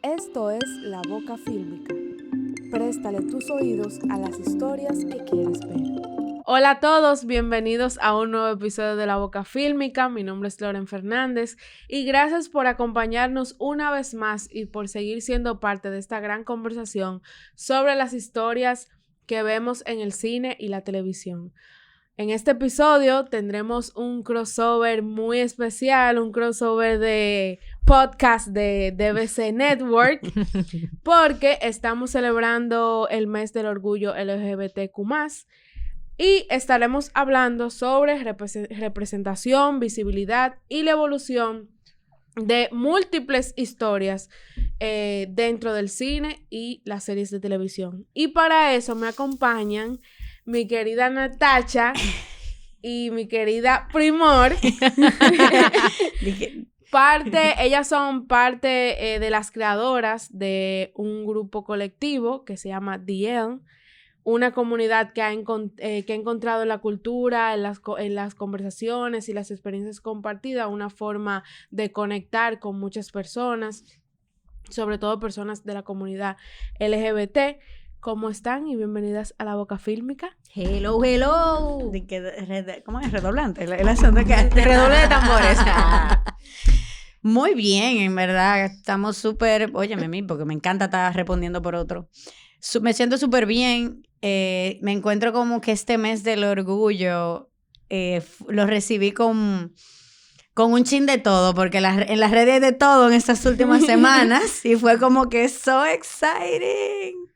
Esto es La Boca Fílmica. Préstale tus oídos a las historias que quieres ver. Hola a todos, bienvenidos a un nuevo episodio de La Boca Fílmica. Mi nombre es Loren Fernández y gracias por acompañarnos una vez más y por seguir siendo parte de esta gran conversación sobre las historias que vemos en el cine y la televisión. En este episodio tendremos un crossover muy especial, un crossover de podcast de DBC Network, porque estamos celebrando el mes del orgullo LGBTQ+, y estaremos hablando sobre representación, visibilidad y la evolución de múltiples historias dentro del cine y las series de televisión. Y para eso me acompañan mi querida Natacha y mi querida Primor. Ellas son parte de las creadoras de un grupo colectivo que se llama DL, una comunidad que ha encontrado en la cultura, en las conversaciones y las experiencias compartidas, una forma de conectar con muchas personas, sobre todo personas de la comunidad LGBT. ¿Cómo están? Y bienvenidas a La Boca Fílmica. Hello, hello. ¿Cómo es? Redoblante. El asunto que redoble de tambores. Muy bien, en verdad. Estamos súper... Óyeme a mí, porque me encanta estar respondiendo por otro. Me siento súper bien. Me encuentro como que este mes del orgullo lo recibí con un chin de todo, porque en las redes hay de todo en estas últimas semanas. Y fue como que so exciting.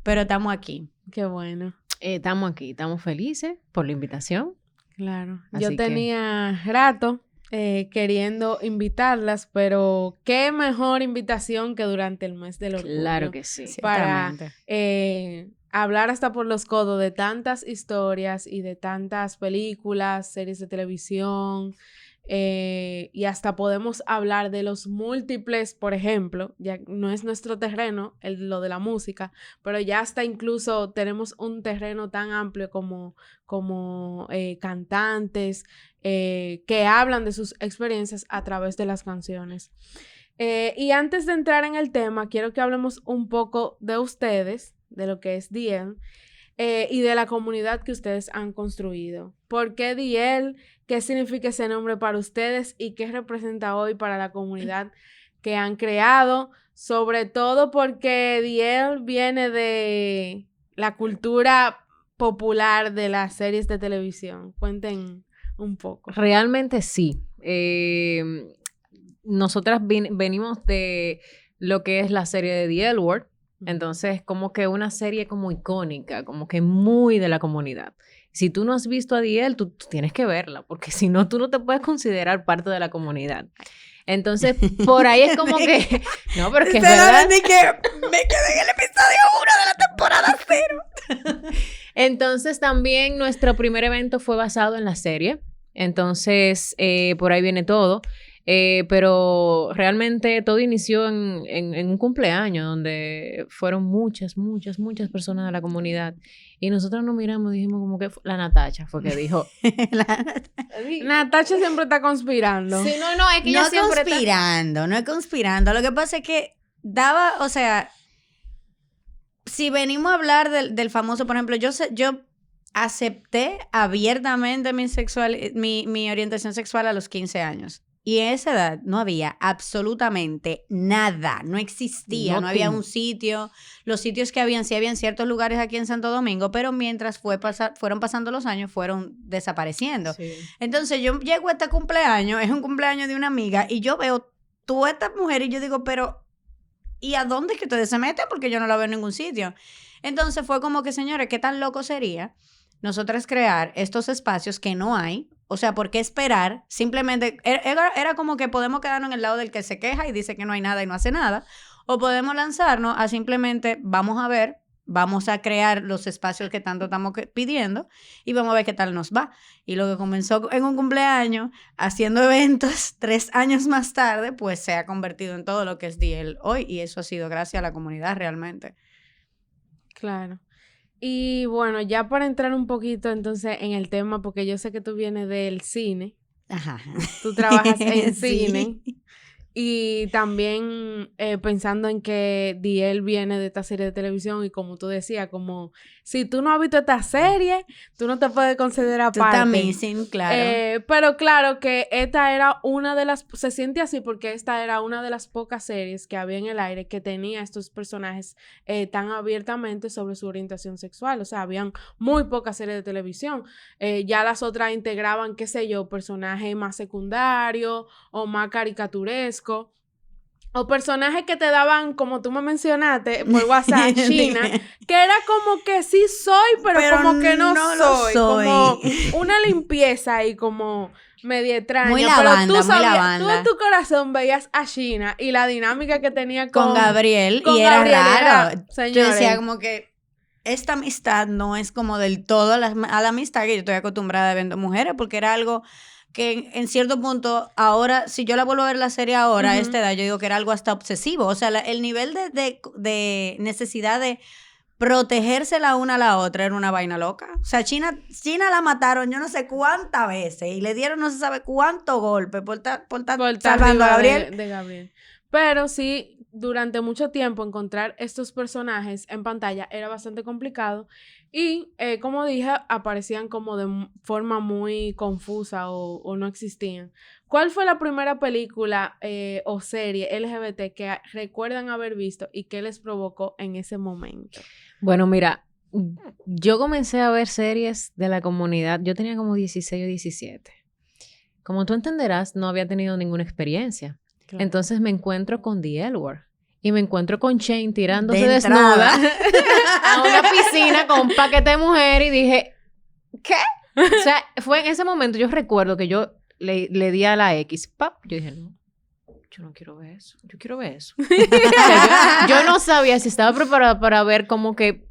Pero estamos aquí. Qué bueno. Estamos aquí, estamos felices por la invitación. Claro. Así Yo tenía rato queriendo invitarlas, pero qué mejor invitación que durante el mes del orgullo. Claro que sí. Para hablar hasta por los codos de tantas historias y de tantas películas, series de televisión. Y hasta podemos hablar de los múltiples, por ejemplo, ya no es nuestro terreno lo de la música, pero ya hasta incluso tenemos un terreno tan amplio como cantantes que hablan de sus experiencias a través de las canciones. Y antes de entrar en el tema, quiero que hablemos un poco de ustedes, de lo que es DL, y de la comunidad que ustedes han construido. ¿Por qué DL? ¿Qué significa ese nombre para ustedes? ¿Y qué representa hoy para la comunidad que han creado? Sobre todo porque DL viene de la cultura popular de las series de televisión. Cuenten un poco. Realmente sí. Nosotras venimos de lo que es la serie de The L Word. Entonces, como que una serie como icónica, como que muy de la comunidad. Si tú no has visto a DL, tú tienes que verla, porque si no, tú no te puedes considerar parte de la comunidad. Entonces, por ahí es como que... No, pero es que es verdad. Que me quedé en el episodio 1 de la temporada 0. Entonces, también nuestro primer evento fue basado en la serie. Entonces, por ahí viene todo. Pero realmente todo inició en un cumpleaños donde fueron muchas personas de la comunidad y nosotros nos miramos y dijimos como que la Natacha fue que dijo Natacha siempre está conspirando. Sí, no, es que ella siempre no es conspirando. Lo que pasa es que o sea, si venimos a hablar del famoso, por ejemplo, yo acepté abiertamente mi orientación sexual a los 15 años. Y en esa edad no había absolutamente nada, no existía, no había un sitio. Los sitios que habían, sí habían ciertos lugares aquí en Santo Domingo, pero mientras fueron pasando los años, fueron desapareciendo. Sí. Entonces yo llego a este cumpleaños, es un cumpleaños de una amiga, y yo veo toda esta mujer y yo digo, pero ¿y a dónde es que ustedes se meten? Porque yo no la veo en ningún sitio. Entonces fue como que, señores, ¿qué tan loco sería nosotras crear estos espacios que no hay? O sea, ¿por qué esperar? Simplemente, era como que podemos quedarnos en el lado del que se queja y dice que no hay nada y no hace nada. O podemos lanzarnos a simplemente, vamos a ver, vamos a crear los espacios que tanto estamos pidiendo y vamos a ver qué tal nos va. Y lo que comenzó en un cumpleaños, haciendo eventos 3 años más tarde, pues se ha convertido en todo lo que es DL hoy. Y eso ha sido gracias a la comunidad realmente. Claro. Y bueno, ya para entrar un poquito entonces en el tema, porque yo sé que tú vienes del cine. Ajá. Tú trabajas en cine. Y también pensando en que Diel viene de esta serie de televisión y como tú decías, como si tú no has visto esta serie, tú no te puedes considerar Tú parte. estás missing, claro. Pero claro que esta era una de las... Se siente así porque esta era una de las pocas series que había en el aire que tenía estos personajes tan abiertamente sobre su orientación sexual. O sea, habían muy pocas series de televisión. Ya las otras integraban, qué sé yo, personajes más secundarios o más caricaturescos. O personajes que te daban, como tú me mencionaste, por WhatsApp, China, que era como que sí soy, pero como que no soy. Como una limpieza y como media extraña. Muy pero lavanda, tú sabías, muy lavanda. tú en tu corazón veías a China y la dinámica que tenía con Gabriel. con y era Gabriel raro. señores, yo decía como que esta amistad no es como del todo a la amistad que yo estoy acostumbrada a ver mujeres, porque era algo que en cierto punto, ahora, si yo la vuelvo a ver la serie ahora, a esta edad, yo digo que era algo hasta obsesivo. O sea, el nivel de necesidad de protegerse la una a la otra era una vaina loca. O sea, China la mataron yo no sé cuántas veces y le dieron no se sabe cuántos golpes por estar salvando a Gabriel. De Gabriel. Pero sí, durante mucho tiempo encontrar estos personajes en pantalla era bastante complicado y, como dije, aparecían como de forma muy confusa o no existían. ¿Cuál fue la primera película o serie LGBT que recuerdan haber visto y qué les provocó en ese momento? Bueno, mira, yo comencé a ver series de la comunidad, yo tenía como 16 o 17. Como tú entenderás, no había tenido ninguna experiencia. Claro. Entonces me encuentro con The L Word y me encuentro con Shane tirándose desnuda a una piscina con un paquete de mujer y dije, ¿qué? O sea, fue en ese momento, yo recuerdo que yo le di a la X, ¡pap! Yo dije, no, yo no quiero ver eso, yo quiero ver eso. O sea, yo no sabía si estaba preparada para ver como que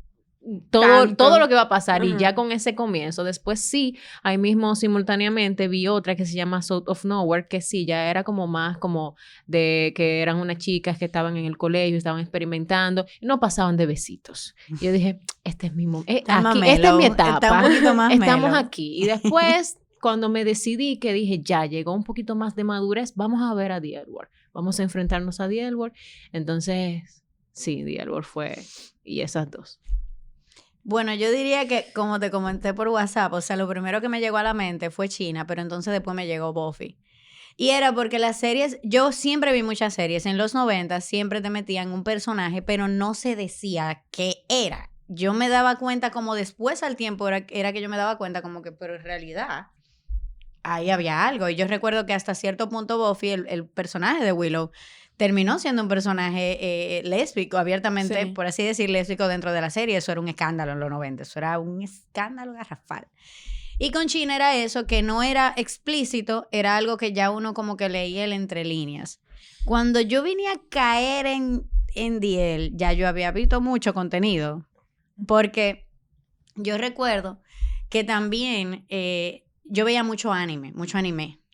todo lo que va a pasar. Y ya con ese comienzo, después sí, ahí mismo simultáneamente vi otra que se llama South of Nowhere, que sí, ya era como más como de que eran unas chicas que estaban en el colegio, estaban experimentando, y no pasaban de besitos. Y yo dije, este es mi momento, esta es mi etapa, estamos aquí. Y después, cuando me decidí, que dije, ya llegó un poquito más de madurez, vamos a ver a The L Word, vamos a enfrentarnos a The L Word. Entonces, sí, The L Word fue, y esas dos. Bueno, yo diría que, como te comenté por WhatsApp, o sea, lo primero que me llegó a la mente fue China, pero entonces después me llegó Buffy. Y era porque las series, yo siempre vi muchas series, en los 90 siempre te metían un personaje, pero no se decía qué era. Yo me daba cuenta como después al tiempo, era que yo me daba cuenta como que, pero en realidad, ahí había algo. Y yo recuerdo que hasta cierto punto Buffy, el personaje de Willow, terminó siendo un personaje lésbico, abiertamente, por así decir, lésbico dentro de la serie. Eso era un escándalo en los 90, eso era un escándalo garrafal. Y con China era eso, que no era explícito, era algo que ya uno como que leía el entre líneas. Cuando yo vine a caer en The L, ya yo había visto mucho contenido, porque yo recuerdo que también yo veía mucho anime.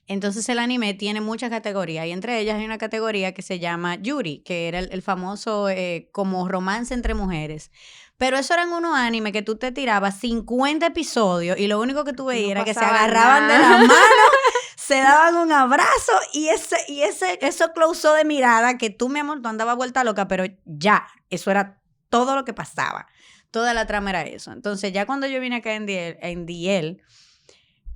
Entonces el anime tiene muchas categorías y entre ellas hay una categoría que se llama Yuri, que era el famoso como romance entre mujeres. Pero eso eran unos animes que tú te tirabas 50 episodios y lo único que tú veías era que se agarraban de la mano, se daban un abrazo y eso close de mirada que tú, mi amor, tú andabas vuelta loca, pero ya, eso era todo lo que pasaba. Toda la trama era eso. Entonces ya cuando yo vine acá en The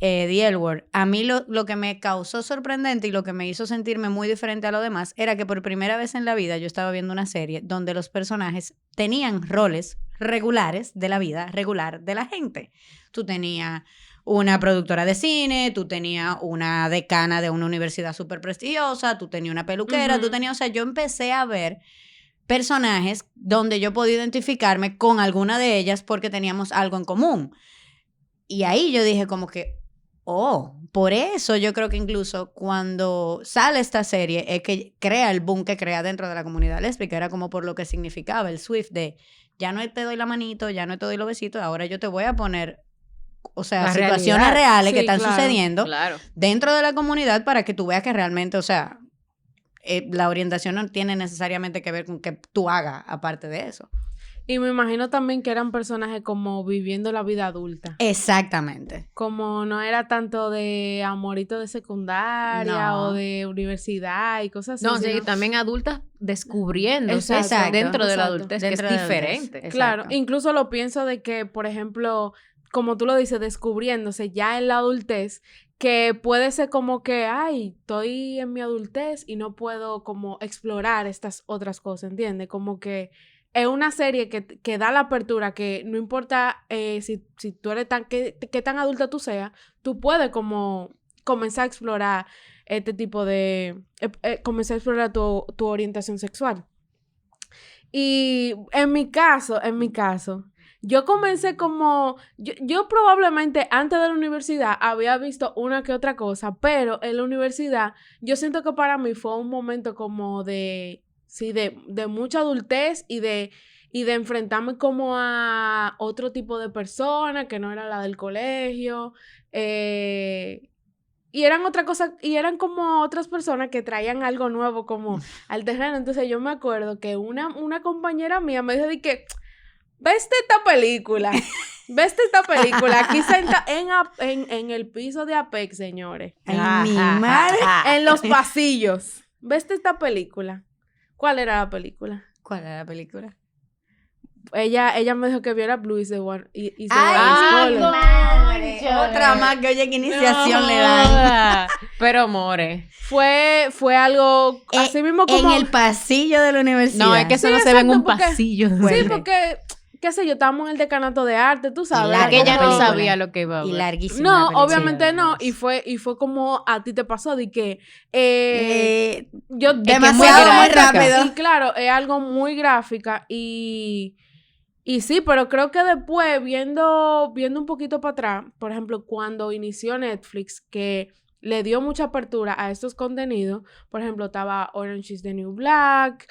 L Word, a mí lo que me causó sorprendente y lo que me hizo sentirme muy diferente a lo demás era que por primera vez en la vida yo estaba viendo una serie donde los personajes tenían roles regulares de la vida regular de la gente. Tú tenías una productora de cine, tú tenías una decana de una universidad súper prestigiosa, tú tenías una peluquera, o sea, yo empecé a ver personajes donde yo podía identificarme con alguna de ellas porque teníamos algo en común. Y ahí yo dije como que, por eso yo creo que incluso cuando sale esta serie es que crea el boom que crea dentro de la comunidad lésbica. Era como por lo que significaba el Swift de ya no te doy la manito, ya no te doy los besitos, ahora yo te voy a poner, o sea, la situaciones realidad. Reales que están sucediendo dentro de la comunidad para que tú veas que realmente, o sea, la orientación no tiene necesariamente que ver con que tú hagas aparte de eso. Y me imagino también que eran personajes como viviendo la vida adulta. Exactamente. Como no era tanto de amorito de secundaria o de universidad y cosas así. No, sí, también adultas descubriéndose dentro de la adultez, que es diferente. Claro, incluso lo pienso de que, por ejemplo, como tú lo dices, descubriéndose ya en la adultez, que puede ser como que, ay, estoy en mi adultez y no puedo como explorar estas otras cosas, ¿entiendes? Como que es una serie que da la apertura, que no importa si tú eres qué tan adulta tú seas, tú puedes como comenzar a explorar este tipo de... comenzar a explorar tu orientación sexual. Y en mi caso, yo comencé como... Yo probablemente antes de la universidad había visto una que otra cosa, pero en la universidad yo siento que para mí fue un momento como de... Sí, de mucha adultez y de enfrentarme como a otro tipo de personas que no era la del colegio. Y eran otra cosa, y eran como otras personas que traían algo nuevo como al terreno. Entonces yo me acuerdo que una compañera mía me dijo de que, ¿viste esta película? ¿Viste esta película? Aquí senta en el piso de Apex, señores. Ay, mi madre. En los pasillos. ¿Viste esta película? ¿Cuál era la película? ¿Cuál era la película? Ella me dijo que viera Blue is the One. ¡Ay, madre! Otra más que oye, ¿qué iniciación le dan? Pero, more. Fue algo así mismo como... En el pasillo de la universidad. No, es que eso no se ve en un pasillo. Sí, porque... qué sé yo, estábamos en el decanato de arte, tú sabes. Que ella no sabía lo que iba a ver. Y larguísima. No, obviamente no. Y fue como a ti te pasó de que... demasiado muy rápido. Y claro, es algo muy gráfica y sí, pero creo que después, viendo un poquito para atrás, por ejemplo, cuando inició Netflix, que le dio mucha apertura a estos contenidos, por ejemplo, estaba Orange is the New Black,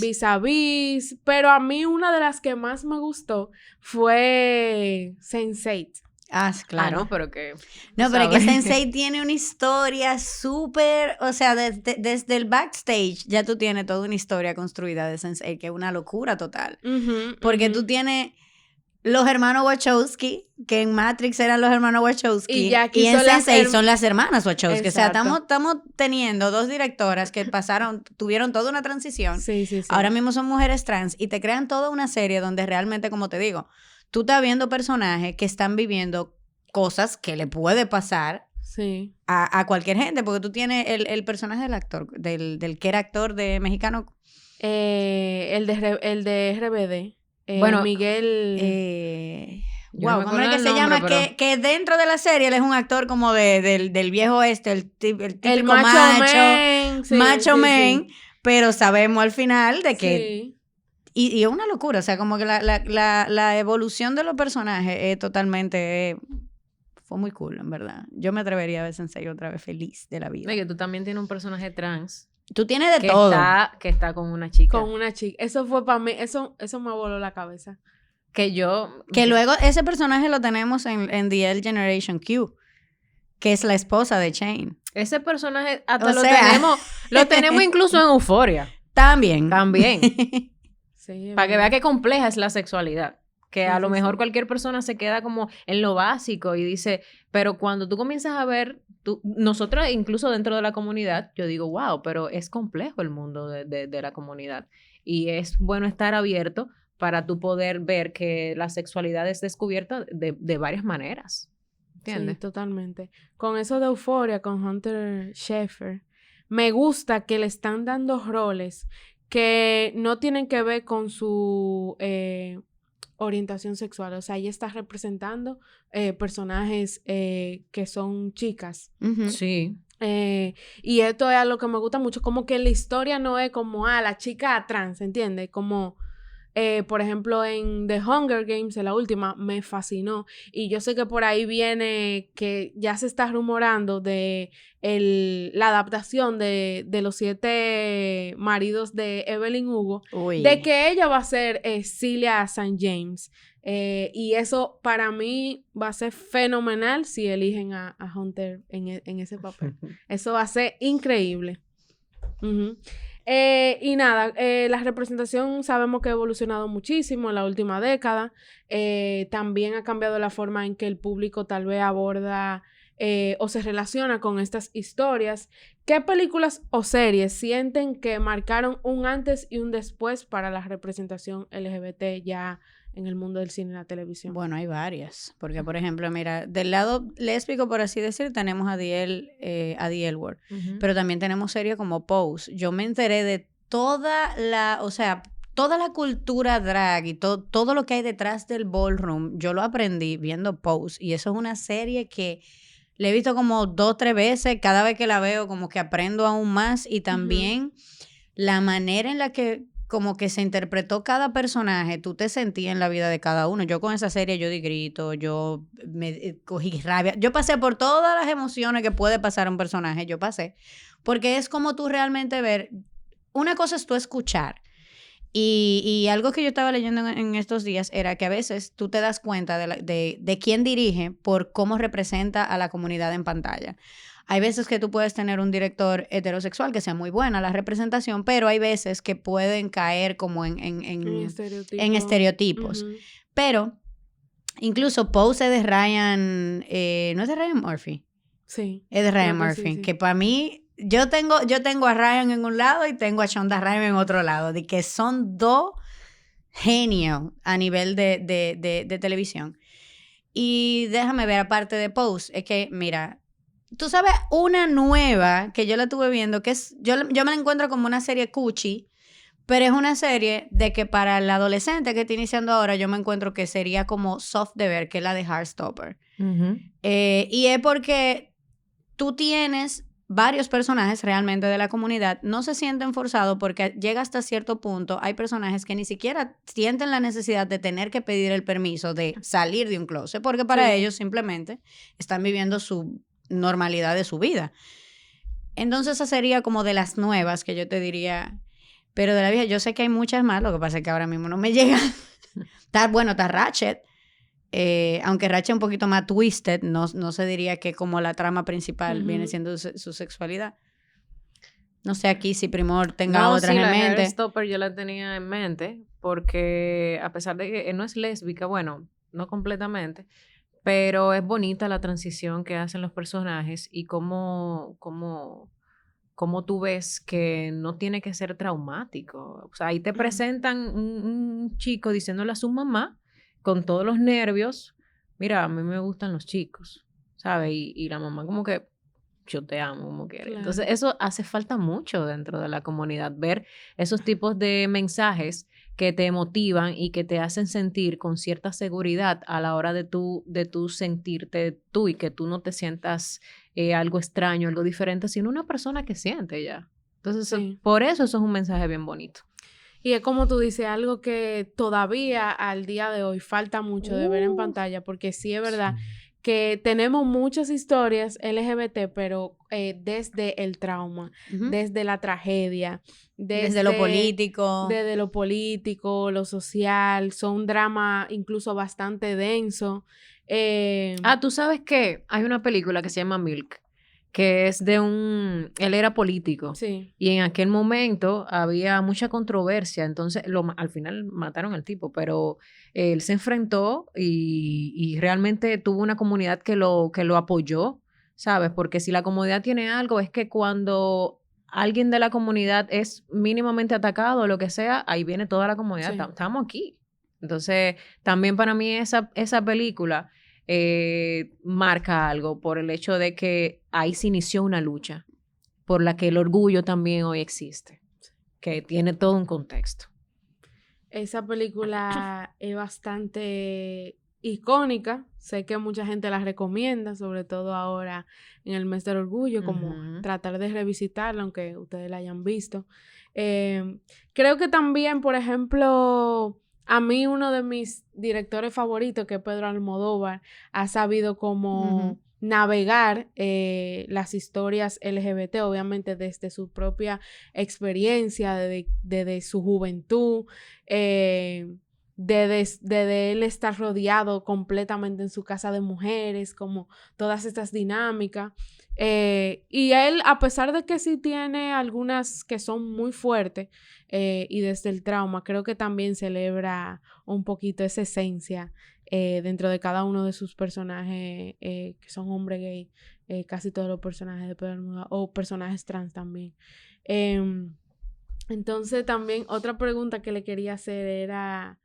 Vis-a-Vis, pero a mí una de las que más me gustó fue Sense8. Ah, claro. No, pero que... No, pero es que Sense8 tiene una historia súper... O sea, desde el backstage ya tú tienes toda una historia construida de Sense8, que es una locura total. Porque tú tienes los hermanos Wachowski, que en Matrix eran los hermanos Wachowski, y en Sense8 son las hermanas Wachowski. Exacto. O sea, estamos teniendo dos directoras que tuvieron toda una transición. Sí. Ahora mismo son mujeres trans y te crean toda una serie donde realmente, como te digo... Tú estás viendo personajes que están viviendo cosas que le puede pasar a cualquier gente, porque tú tienes el personaje del actor, del que era actor de mexicano. El de RBD. Bueno, Miguel... wow, ¿cómo es que se llama? Pero... Que dentro de la serie él es un actor como del viejo el típico macho man, pero sabemos al final de que... Sí. Y es una locura, o sea, como que la evolución de los personajes es totalmente... fue muy cool, en verdad. Yo me atrevería a ver Sense8 otra vez feliz de la vida. Oye, tú también tienes un personaje trans. Tú tienes de todo. Que está con una chica. Con una chica. Eso fue para mí, eso me voló la cabeza. Que luego ese personaje lo tenemos en The L Generation Q, que es la esposa de Shane. Ese personaje hasta lo tenemos incluso en Euphoria. También. Sí, para que vea qué compleja es la sexualidad. Que a lo mejor cualquier persona se queda como en lo básico y dice, pero cuando tú comienzas a ver, nosotros incluso dentro de la comunidad, yo digo, wow, pero es complejo el mundo de la comunidad. Y es bueno estar abierto para tú poder ver que la sexualidad es descubierta de varias maneras. ¿Entiendes? Sí, totalmente. Con eso de Euphoria, con Hunter Schafer, me gusta que le están dando roles que no tienen que ver con su orientación sexual. O sea, ella está representando personajes que son chicas. Sí. Y esto es algo que me gusta mucho. Como que la historia no es como, la chica trans, ¿entiendes? Como... por ejemplo, en The Hunger Games, en la última, me fascinó. Y yo sé que por ahí viene que ya se está rumorando de la adaptación de los 7 maridos de Evelyn Hugo. Uy. De que ella va a ser Celia St. James. Y eso para mí va a ser fenomenal si eligen a Hunter en ese papel. Eso va a ser increíble. Y nada, la representación sabemos que ha evolucionado muchísimo en la última década. También ha cambiado la forma en que el público tal vez aborda o se relaciona con estas historias. ¿Qué películas o series sienten que marcaron un antes y un después para la representación LGBT ya en el mundo del cine y la televisión? Bueno, hay varias, porque por ejemplo, mira, del lado lésbico, por así decir, tenemos a The L Word, pero también tenemos series como Pose. Yo me enteré de toda la cultura drag y todo lo que hay detrás del ballroom, yo lo aprendí viendo Pose, y eso es una serie que la he visto como 2 o 3 veces, cada vez que la veo como que aprendo aún más, y también la manera en la que como que se interpretó cada personaje, tú te sentías en la vida de cada uno. Yo con esa serie yo di grito, yo me cogí rabia, yo pasé por todas las emociones que puede pasar un personaje, yo pasé, porque es como tú realmente ver, una cosa es tú escuchar, y algo que yo estaba leyendo en estos días era que a veces tú te das cuenta de quién dirige por cómo representa a la comunidad en pantalla. Hay veces que tú puedes tener un director heterosexual que sea muy buena la representación, pero hay veces que pueden caer como en estereotipos. Pero incluso Pose es de Ryan, ¿no es de Ryan Murphy? Sí. Es de Ryan Murphy, sí. Que para mí, yo tengo a Ryan en un lado y tengo a Shonda Rhimes en otro lado, de que son 2 genios a nivel de televisión. Y déjame ver, aparte de Pose, es que, mira, tú sabes, una nueva que yo la estuve viendo, que es, yo me la encuentro como una serie cuchi, pero es una serie de que para el adolescente que está iniciando ahora, yo me encuentro que sería como soft de ver, que es la de Heartstopper. Y es porque tú tienes varios personajes realmente de la comunidad, no se sienten forzados porque llega hasta cierto punto, hay personajes que ni siquiera sienten la necesidad de tener que pedir el permiso de salir de un closet, porque para ellos simplemente están viviendo su normalidad de su vida. Entonces esa sería como de las nuevas que yo te diría, pero de la vieja yo sé que hay muchas más, lo que pasa es que ahora mismo no me llegan. Está Ratchet, aunque Ratchet es un poquito más twisted, no se diría que como la trama principal viene siendo su sexualidad. No sé aquí si Primor tenga otras en mente. Heartstopper yo la tenía en mente porque a pesar de que no es lésbica, bueno, no completamente, pero es bonita la transición que hacen los personajes y cómo tú ves que no tiene que ser traumático. O sea, ahí te presentan un chico diciéndole a su mamá con todos los nervios, mira, a mí me gustan los chicos, ¿sabes? Y la mamá como que, yo te amo, como quieres. Claro. Entonces, eso hace falta mucho dentro de la comunidad, ver esos tipos de mensajes que te motivan y que te hacen sentir con cierta seguridad a la hora de tú sentirte tú y que tú no te sientas algo extraño, algo diferente, sino una persona que siente ya. Entonces, por eso es un mensaje bien bonito. Y es como tú dices, algo que todavía al día de hoy falta mucho de ver en pantalla, porque sí es verdad que tenemos muchas historias LGBT, pero desde el trauma, desde la tragedia, desde lo político. Desde lo político, lo social, son un drama incluso bastante denso. ¿Tú sabes qué? Hay una película que se llama Milk, que es él era político. Sí. Y en aquel momento había mucha controversia, entonces al final mataron al tipo, pero él se enfrentó y realmente tuvo una comunidad que lo apoyó, ¿sabes? Porque si la comunidad tiene algo, es que cuando alguien de la comunidad es mínimamente atacado o lo que sea, ahí viene toda la comunidad, estamos aquí. Entonces, también para mí esa película marca algo por el hecho de que ahí se inició una lucha por la que el orgullo también hoy existe, que tiene todo un contexto. Esa película es bastante icónica, sé que mucha gente la recomienda, sobre todo ahora en el mes del orgullo, como tratar de revisitarla, aunque ustedes la hayan visto. Creo que también, por ejemplo, a mí uno de mis directores favoritos, que es Pedro Almodóvar, ha sabido cómo navegar las historias LGBT, obviamente desde su propia experiencia, desde su juventud, desde él estar rodeado completamente en su casa de mujeres, como todas estas dinámicas. Y él, a pesar de que sí tiene algunas que son muy fuertes y desde el trauma, creo que también celebra un poquito esa esencia dentro de cada uno de sus personajes que son hombres gay, casi todos los personajes de Pedro Almodóvar, o personajes trans también. Entonces también otra pregunta que le quería hacer era,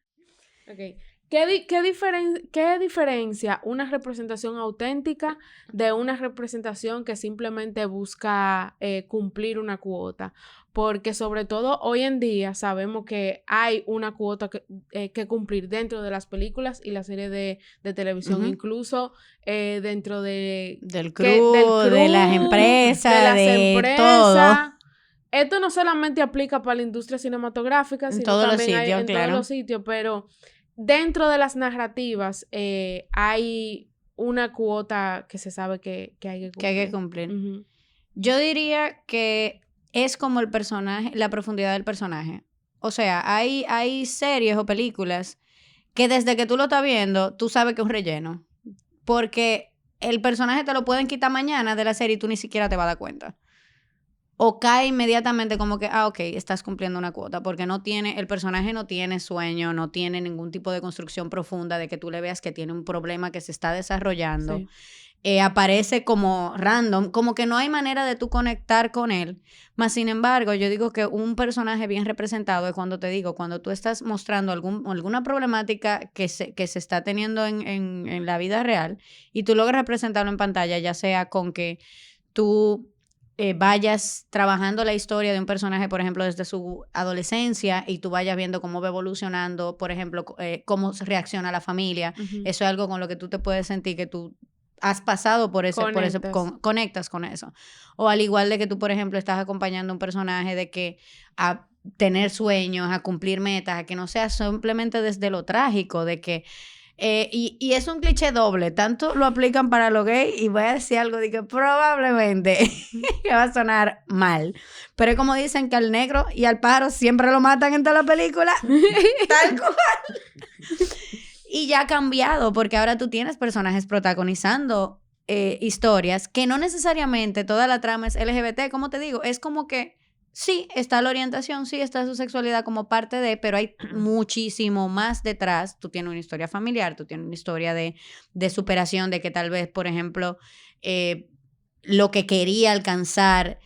okay, ¿qué diferencia una representación auténtica de una representación que simplemente busca cumplir una cuota? Porque sobre todo hoy en día sabemos que hay una cuota que cumplir dentro de las películas y las series de televisión, incluso dentro del crew, de las empresas, de todo. Esto no solamente aplica para la industria cinematográfica, sino también hay en todos los sitios, pero dentro de las narrativas hay una cuota que se sabe que hay que cumplir. Uh-huh. Yo diría que es como el personaje, la profundidad del personaje. O sea, hay series o películas que desde que tú lo estás viendo, tú sabes que es un relleno. Porque el personaje te lo pueden quitar mañana de la serie y tú ni siquiera te vas a dar cuenta. O cae inmediatamente como que, ok, estás cumpliendo una cuota, porque el personaje no tiene sueño, no tiene ningún tipo de construcción profunda de que tú le veas que tiene un problema que se está desarrollando. Sí. Aparece como random, como que no hay manera de tú conectar con él. Mas, sin embargo, yo digo que un personaje bien representado es cuando tú estás mostrando alguna problemática que se está teniendo en la vida real y tú logras representarlo en pantalla, ya sea con que tú vayas trabajando la historia de un personaje, por ejemplo, desde su adolescencia y tú vayas viendo cómo va evolucionando, por ejemplo, cómo reacciona la familia. Uh-huh. Eso es algo con lo que tú te puedes sentir que tú has pasado por eso, conectas con eso. O al igual de que tú, por ejemplo, estás acompañando a un personaje de que a tener sueños, a cumplir metas, a que no sea simplemente desde lo trágico, de que y es un cliché doble, tanto lo aplican para los gays y voy a decir algo de que probablemente que va a sonar mal, pero es como dicen que al negro y al pájaro siempre lo matan en toda la película, tal cual. Y ya ha cambiado porque ahora tú tienes personajes protagonizando historias que no necesariamente toda la trama es LGBT, como te digo, es como que sí, está la orientación, sí, está su sexualidad como parte de, pero hay muchísimo más detrás. Tú tienes una historia familiar, tú tienes una historia de superación, de que tal vez, por ejemplo, lo que quería alcanzar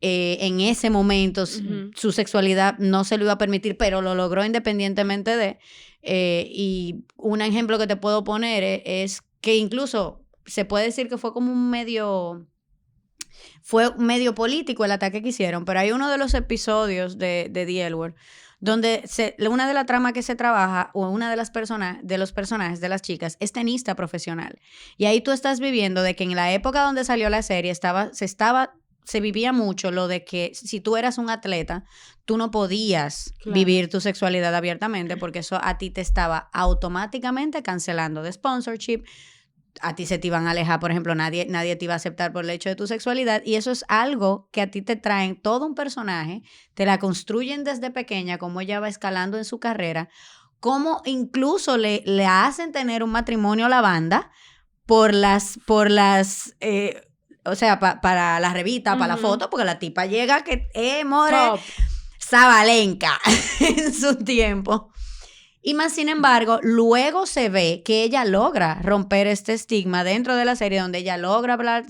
en ese momento, uh-huh, su sexualidad no se lo iba a permitir, pero lo logró independientemente de. Y un ejemplo que te puedo poner es que incluso se puede decir que fue como fue medio político el ataque que hicieron, pero hay uno de los episodios de The L Word donde una de las tramas que se trabaja, o una de los personajes de las chicas, es tenista profesional. Y ahí tú estás viviendo de que en la época donde salió la serie se vivía mucho lo de que si tú eras un atleta, tú no podías vivir tu sexualidad abiertamente porque eso a ti te estaba automáticamente cancelando de sponsorship. A ti se te iban a alejar, por ejemplo, nadie te iba a aceptar por el hecho de tu sexualidad, y eso es algo que a ti te traen todo un personaje, te la construyen desde pequeña, cómo ella va escalando en su carrera, cómo incluso le hacen tener un matrimonio a la banda por las o sea, para la revista, uh-huh, para la foto, porque la tipa llega que, more, Zabalenka en su tiempo. Y más sin embargo, luego se ve que ella logra romper este estigma dentro de la serie, donde ella logra hablar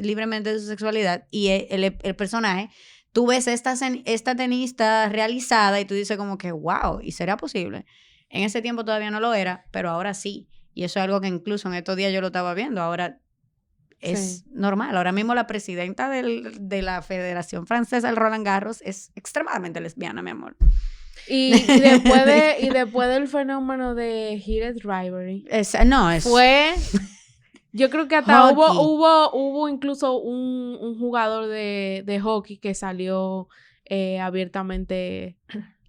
libremente de su sexualidad, y el personaje, tú ves esta tenista realizada y tú dices como que wow, ¿y será posible? En ese tiempo todavía no lo era, pero ahora sí. Y eso es algo que incluso en estos días yo lo estaba viendo, ahora es normal. Ahora mismo la presidenta de la Federación Francesa, el Roland Garros, es extremadamente lesbiana, mi amor. Y después del fenómeno de Heated Rivalry. Fue... Yo creo que hasta hubo incluso un jugador de hockey que salió abiertamente.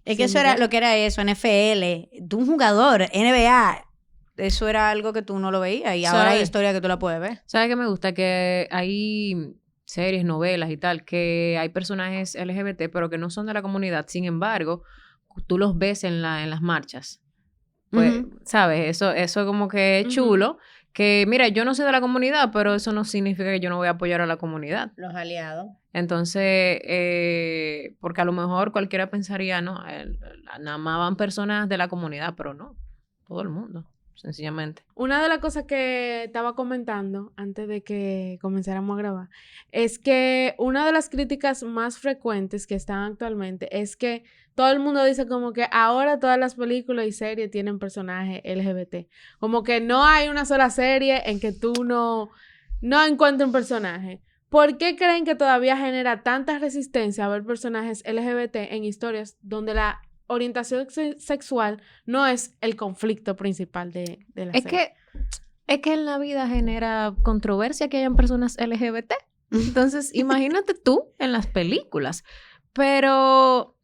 Es que eso era lo que era eso, NFL, de un jugador, NBA. Eso era algo que tú no lo veías y ahora hay historia que tú la puedes ver. ¿Sabes qué me gusta? Que hay series, novelas y tal, que hay personajes LGBT, pero que no son de la comunidad. Sin embargo, tú los ves en las marchas. Pues, uh-huh, ¿sabes? Eso como que es chulo, Que, mira, yo no soy de la comunidad, pero eso no significa que yo no voy a apoyar a la comunidad. Los aliados. Entonces, porque a lo mejor cualquiera pensaría, no, nada más van personas de la comunidad, pero no, todo el mundo, sencillamente. Una de las cosas que estaba comentando antes de que comenzáramos a grabar es que una de las críticas más frecuentes que están actualmente es que todo el mundo dice como que ahora todas las películas y series tienen personajes LGBT. Como que no hay una sola serie en que tú no encuentres un personaje. ¿Por qué creen que todavía genera tanta resistencia a ver personajes LGBT en historias donde la orientación sexual no es el conflicto principal de la serie? Es que en la vida genera controversia que hayan personas LGBT. Entonces, imagínate tú en las películas. Pero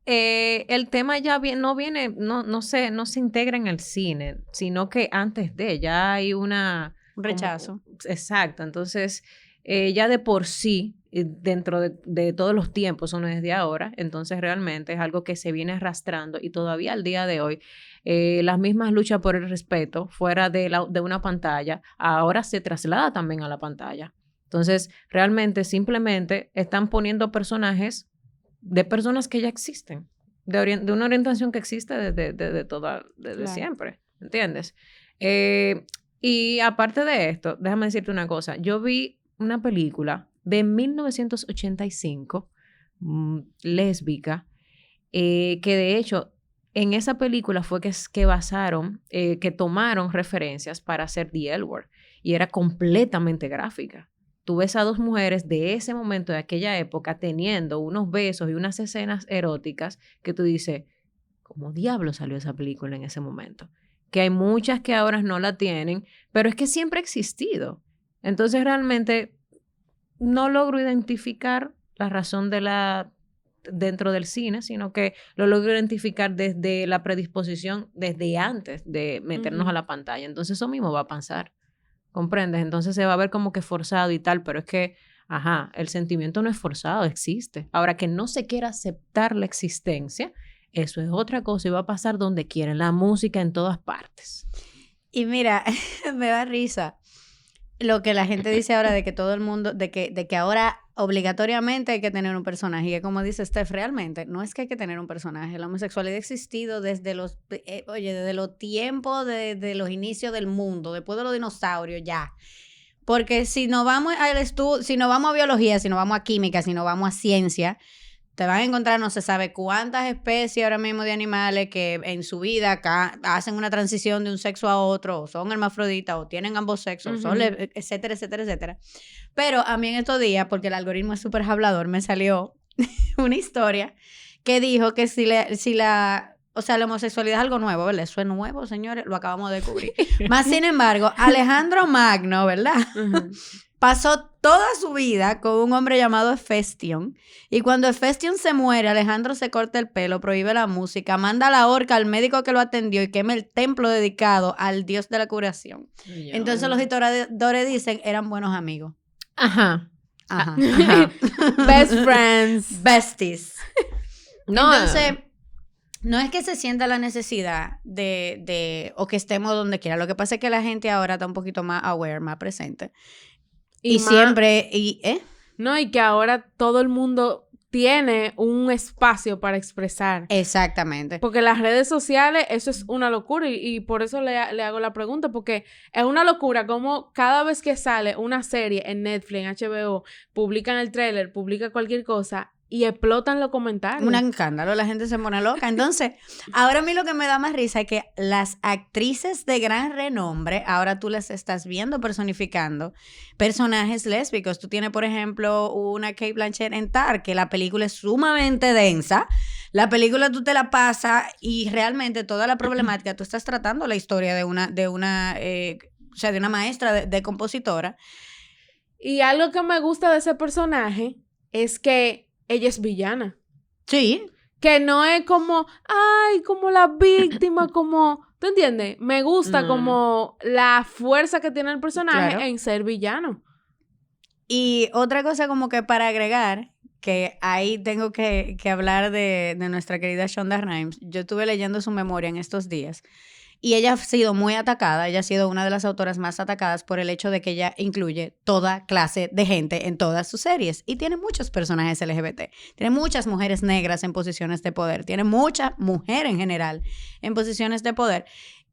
el tema ya no se integra en el cine, sino que antes de ya hay un rechazo. Exacto. Entonces, ya de por sí, dentro de todos los tiempos, no es de ahora, entonces realmente es algo que se viene arrastrando y todavía al día de hoy, las mismas luchas por el respeto fuera de una pantalla, ahora se traslada también a la pantalla. Entonces, realmente, simplemente están poniendo personajes de personas que ya existen, de una orientación que existe desde claro. Siempre, ¿entiendes? Y aparte de esto, déjame decirte una cosa, yo vi una película de 1985, lésbica, que de hecho en esa película fue que basaron, que tomaron referencias para hacer The L Word, y era completamente gráfica. Tú ves a dos mujeres de ese momento, de aquella época, teniendo unos besos y unas escenas eróticas que tú dices, ¿cómo diablo salió esa película en ese momento? Que hay muchas que ahora no la tienen, pero es que siempre ha existido. Entonces realmente no logro identificar la razón dentro del cine, sino que lo logro identificar desde la predisposición, desde antes de meternos a la pantalla. Entonces eso mismo va a pasar, ¿comprendes? Entonces se va a ver como que forzado y tal, pero es que, el sentimiento no es forzado, existe. Ahora, que no se quiera aceptar la existencia, eso es otra cosa y va a pasar donde quieren, la música en todas partes. Y mira, me da risa lo que la gente dice ahora de que todo el mundo, de que ahora obligatoriamente hay que tener un personaje. Y como dice Steph, realmente no es que hay que tener un personaje. La homosexualidad ha existido desde desde los tiempos de los inicios del mundo, después de los dinosaurios ya. Porque si nos vamos al estudio, si nos vamos a biología, si nos vamos a química, si nos vamos a ciencia, te van a encontrar no se sabe cuántas especies ahora mismo de animales que en su vida hacen una transición de un sexo a otro, o son hermafroditas, o tienen ambos sexos, son etcétera, etcétera, etcétera. Pero a mí en estos días, porque el algoritmo es súper hablador, me salió una historia que dijo que la homosexualidad es algo nuevo, ¿verdad? Eso es nuevo, señores, lo acabamos de descubrir. Más sin embargo, Alejandro Magno, ¿verdad? Pasó toda su vida con un hombre llamado Hefestion, y cuando Hefestion se muere, Alejandro se corta el pelo, prohíbe la música, manda a la horca al médico que lo atendió y quema el templo dedicado al dios de la curación. Entonces los historiadores dicen, eran buenos amigos. Ajá. Best friends. Besties. No. Entonces, no es que se sienta la necesidad o que estemos donde quiera. Lo que pasa es que la gente ahora está un poquito más aware, más presente. Y siempre, No, y que ahora todo el mundo tiene un espacio para expresar. Exactamente. Porque las redes sociales, eso es una locura. Y por eso le hago la pregunta, porque es una locura como cada vez que sale una serie en Netflix, en HBO, publican el tráiler, publican cualquier cosa y explotan los comentarios. Un escándalo, la gente se pone loca. Entonces, ahora a mí lo que me da más risa es que las actrices de gran renombre, ahora tú las estás viendo personificando personajes lésbicos. Tú tienes, por ejemplo, una Cate Blanchett en Tar, que la película es sumamente densa. La película tú te la pasas y realmente toda la problemática, tú estás tratando la historia de una maestra de compositora. Y algo que me gusta de ese personaje es que ella es villana. Sí. Que no es como la víctima, como... ¿Tú entiendes? Me gusta como la fuerza que tiene el personaje en ser villano. Y otra cosa como que para agregar, que ahí tengo que hablar de nuestra querida Shonda Rhimes. Yo estuve leyendo su memoria en estos días. Y ella ha sido muy atacada, ella ha sido una de las autoras más atacadas por el hecho de que ella incluye toda clase de gente en todas sus series. Y tiene muchos personajes LGBT, tiene muchas mujeres negras en posiciones de poder, tiene mucha mujer en general en posiciones de poder.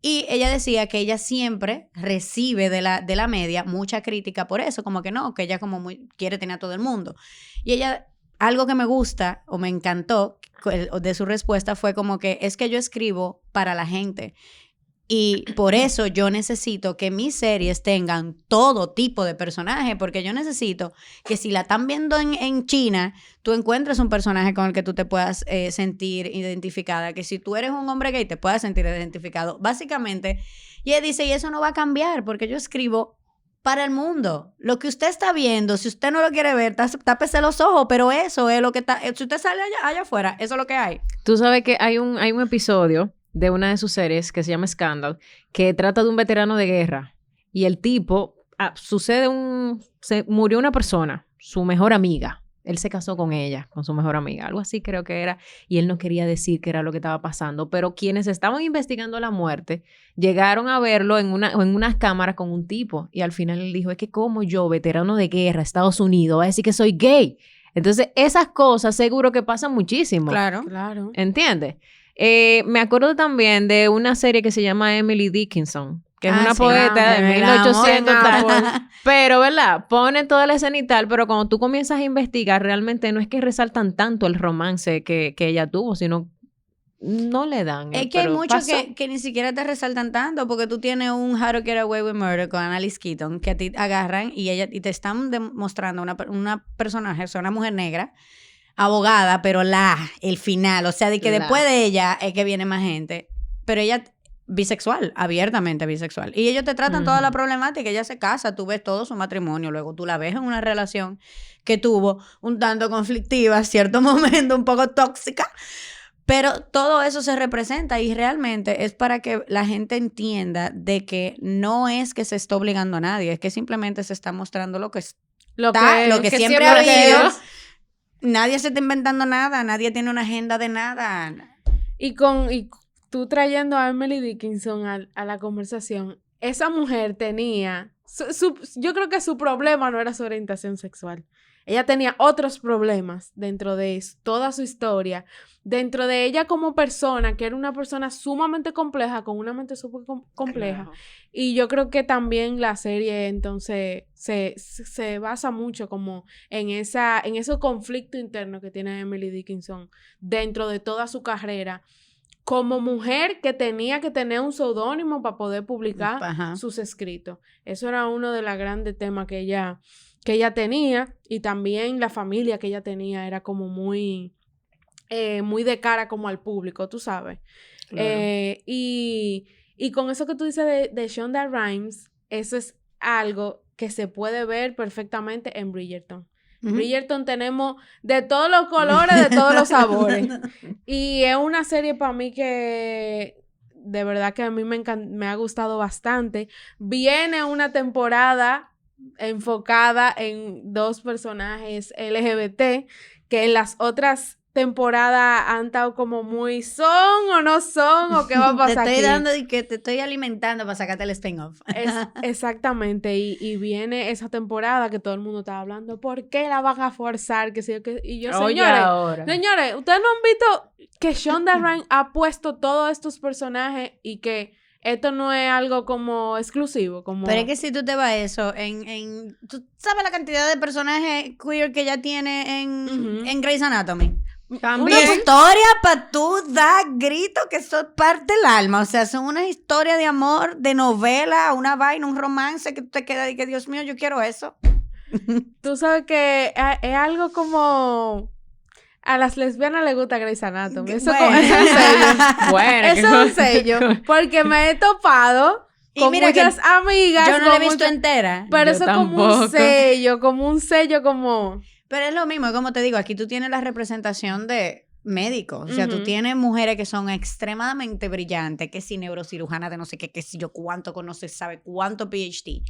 Y ella decía que ella siempre recibe de la media mucha crítica por eso, como que no, que ella como quiere tener a todo el mundo. Y ella, algo que me gusta o me encantó de su respuesta fue como que es que yo escribo para la gente. Y por eso yo necesito que mis series tengan todo tipo de personajes, porque yo necesito que si la están viendo en China, tú encuentres un personaje con el que tú te puedas sentir identificada, que si tú eres un hombre gay te puedas sentir identificado, básicamente. Y ella dice, y eso no va a cambiar, porque yo escribo para el mundo. Lo que usted está viendo, si usted no lo quiere ver, tápese los ojos, pero eso es lo que está, si usted sale allá afuera, eso es lo que hay. Tú sabes que hay un episodio de una de sus series que se llama Scandal, que trata de un veterano de guerra. Y el tipo, murió una persona, su mejor amiga. Él se casó con ella, con su mejor amiga. Algo así creo que era. Y él no quería decir qué era lo que estaba pasando. Pero quienes estaban investigando la muerte llegaron a verlo en unas cámaras con un tipo. Y al final él dijo, es que como yo, veterano de guerra, Estados Unidos, va a decir que soy gay. Entonces, esas cosas seguro que pasan muchísimo. Claro. ¿Entiendes? Me acuerdo también de una serie que se llama Emily Dickinson, que es una poeta de 1800 tal. Pero, ¿verdad? Pone toda la escena y tal, pero cuando tú comienzas a investigar, realmente no es que resaltan tanto el romance que ella tuvo, sino no le dan. Es que hay muchos que ni siquiera te resaltan tanto, porque tú tienes un How to Get Away with Murder con Annalise Keaton, que a ti agarran y te están demostrando una personaje, o sea, una mujer negra, abogada, pero el final, o sea, de que después de ella es que viene más gente, pero ella bisexual, abiertamente bisexual, y ellos te tratan toda la problemática, ella se casa, tú ves todo su matrimonio, luego tú la ves en una relación que tuvo un tanto conflictiva, cierto momento un poco tóxica, pero todo eso se representa y realmente es para que la gente entienda de que no es que se está obligando a nadie, es que simplemente se está mostrando lo que siempre ha habido. Nadie se está inventando nada, nadie tiene una agenda de nada. Y tú trayendo a Emily Dickinson a la conversación, esa mujer tenía, yo creo que su problema no era su orientación sexual. Ella tenía otros problemas dentro de toda su historia, dentro de ella como persona, que era una persona sumamente compleja, con una mente súper compleja. Claro. Y yo creo que también la serie entonces se basa mucho como en ese conflicto interno que tiene Emily Dickinson dentro de toda su carrera, como mujer que tenía que tener un seudónimo para poder publicar sus escritos. Eso era uno de los grandes temas que ella tenía, y también la familia que ella tenía era como muy de cara como al público, tú sabes. Claro. Y con eso que tú dices de Shonda Rhimes, eso es algo que se puede ver perfectamente en Bridgerton. Uh-huh. Bridgerton tenemos de todos los colores, de todos los sabores. Y es una serie para mí que de verdad que a mí me ha gustado bastante. Viene una temporada enfocada en 2 personajes LGBT que en las otras temporadas han estado como muy ¿son o no son? ¿O qué va a pasar te estoy aquí? dando y que te estoy alimentando para sacarte el spin-off. Exactamente, y viene esa temporada que todo el mundo estaba hablando, ¿por qué la van a forzar? Y yo, señores, ¿ustedes no han visto que Shonda Rhimes ha puesto todos estos personajes y que esto no es algo como exclusivo? Pero es que si tú te vas a eso, ¿tú sabes la cantidad de personajes queer que ella tiene en Grey's Anatomy? También. Una historia para tú dar gritos que son parte del alma. O sea, son una historia de amor, de novela, una vaina, un romance que tú te quedas y que, Dios mío, yo quiero eso. Tú sabes que es algo como... A las lesbianas les gusta Grey's Anatomy. Eso es un sello. Bueno, eso es un sello. Porque me he topado con muchas amigas. Yo no la he visto entera. Pero eso es como un sello, como... Pero es lo mismo, como te digo, aquí tú tienes la representación de médicos. O sea, tú tienes mujeres que son extremadamente brillantes, que si neurocirujana de no sé qué, que si yo cuánto conoce, sabe cuánto PhD.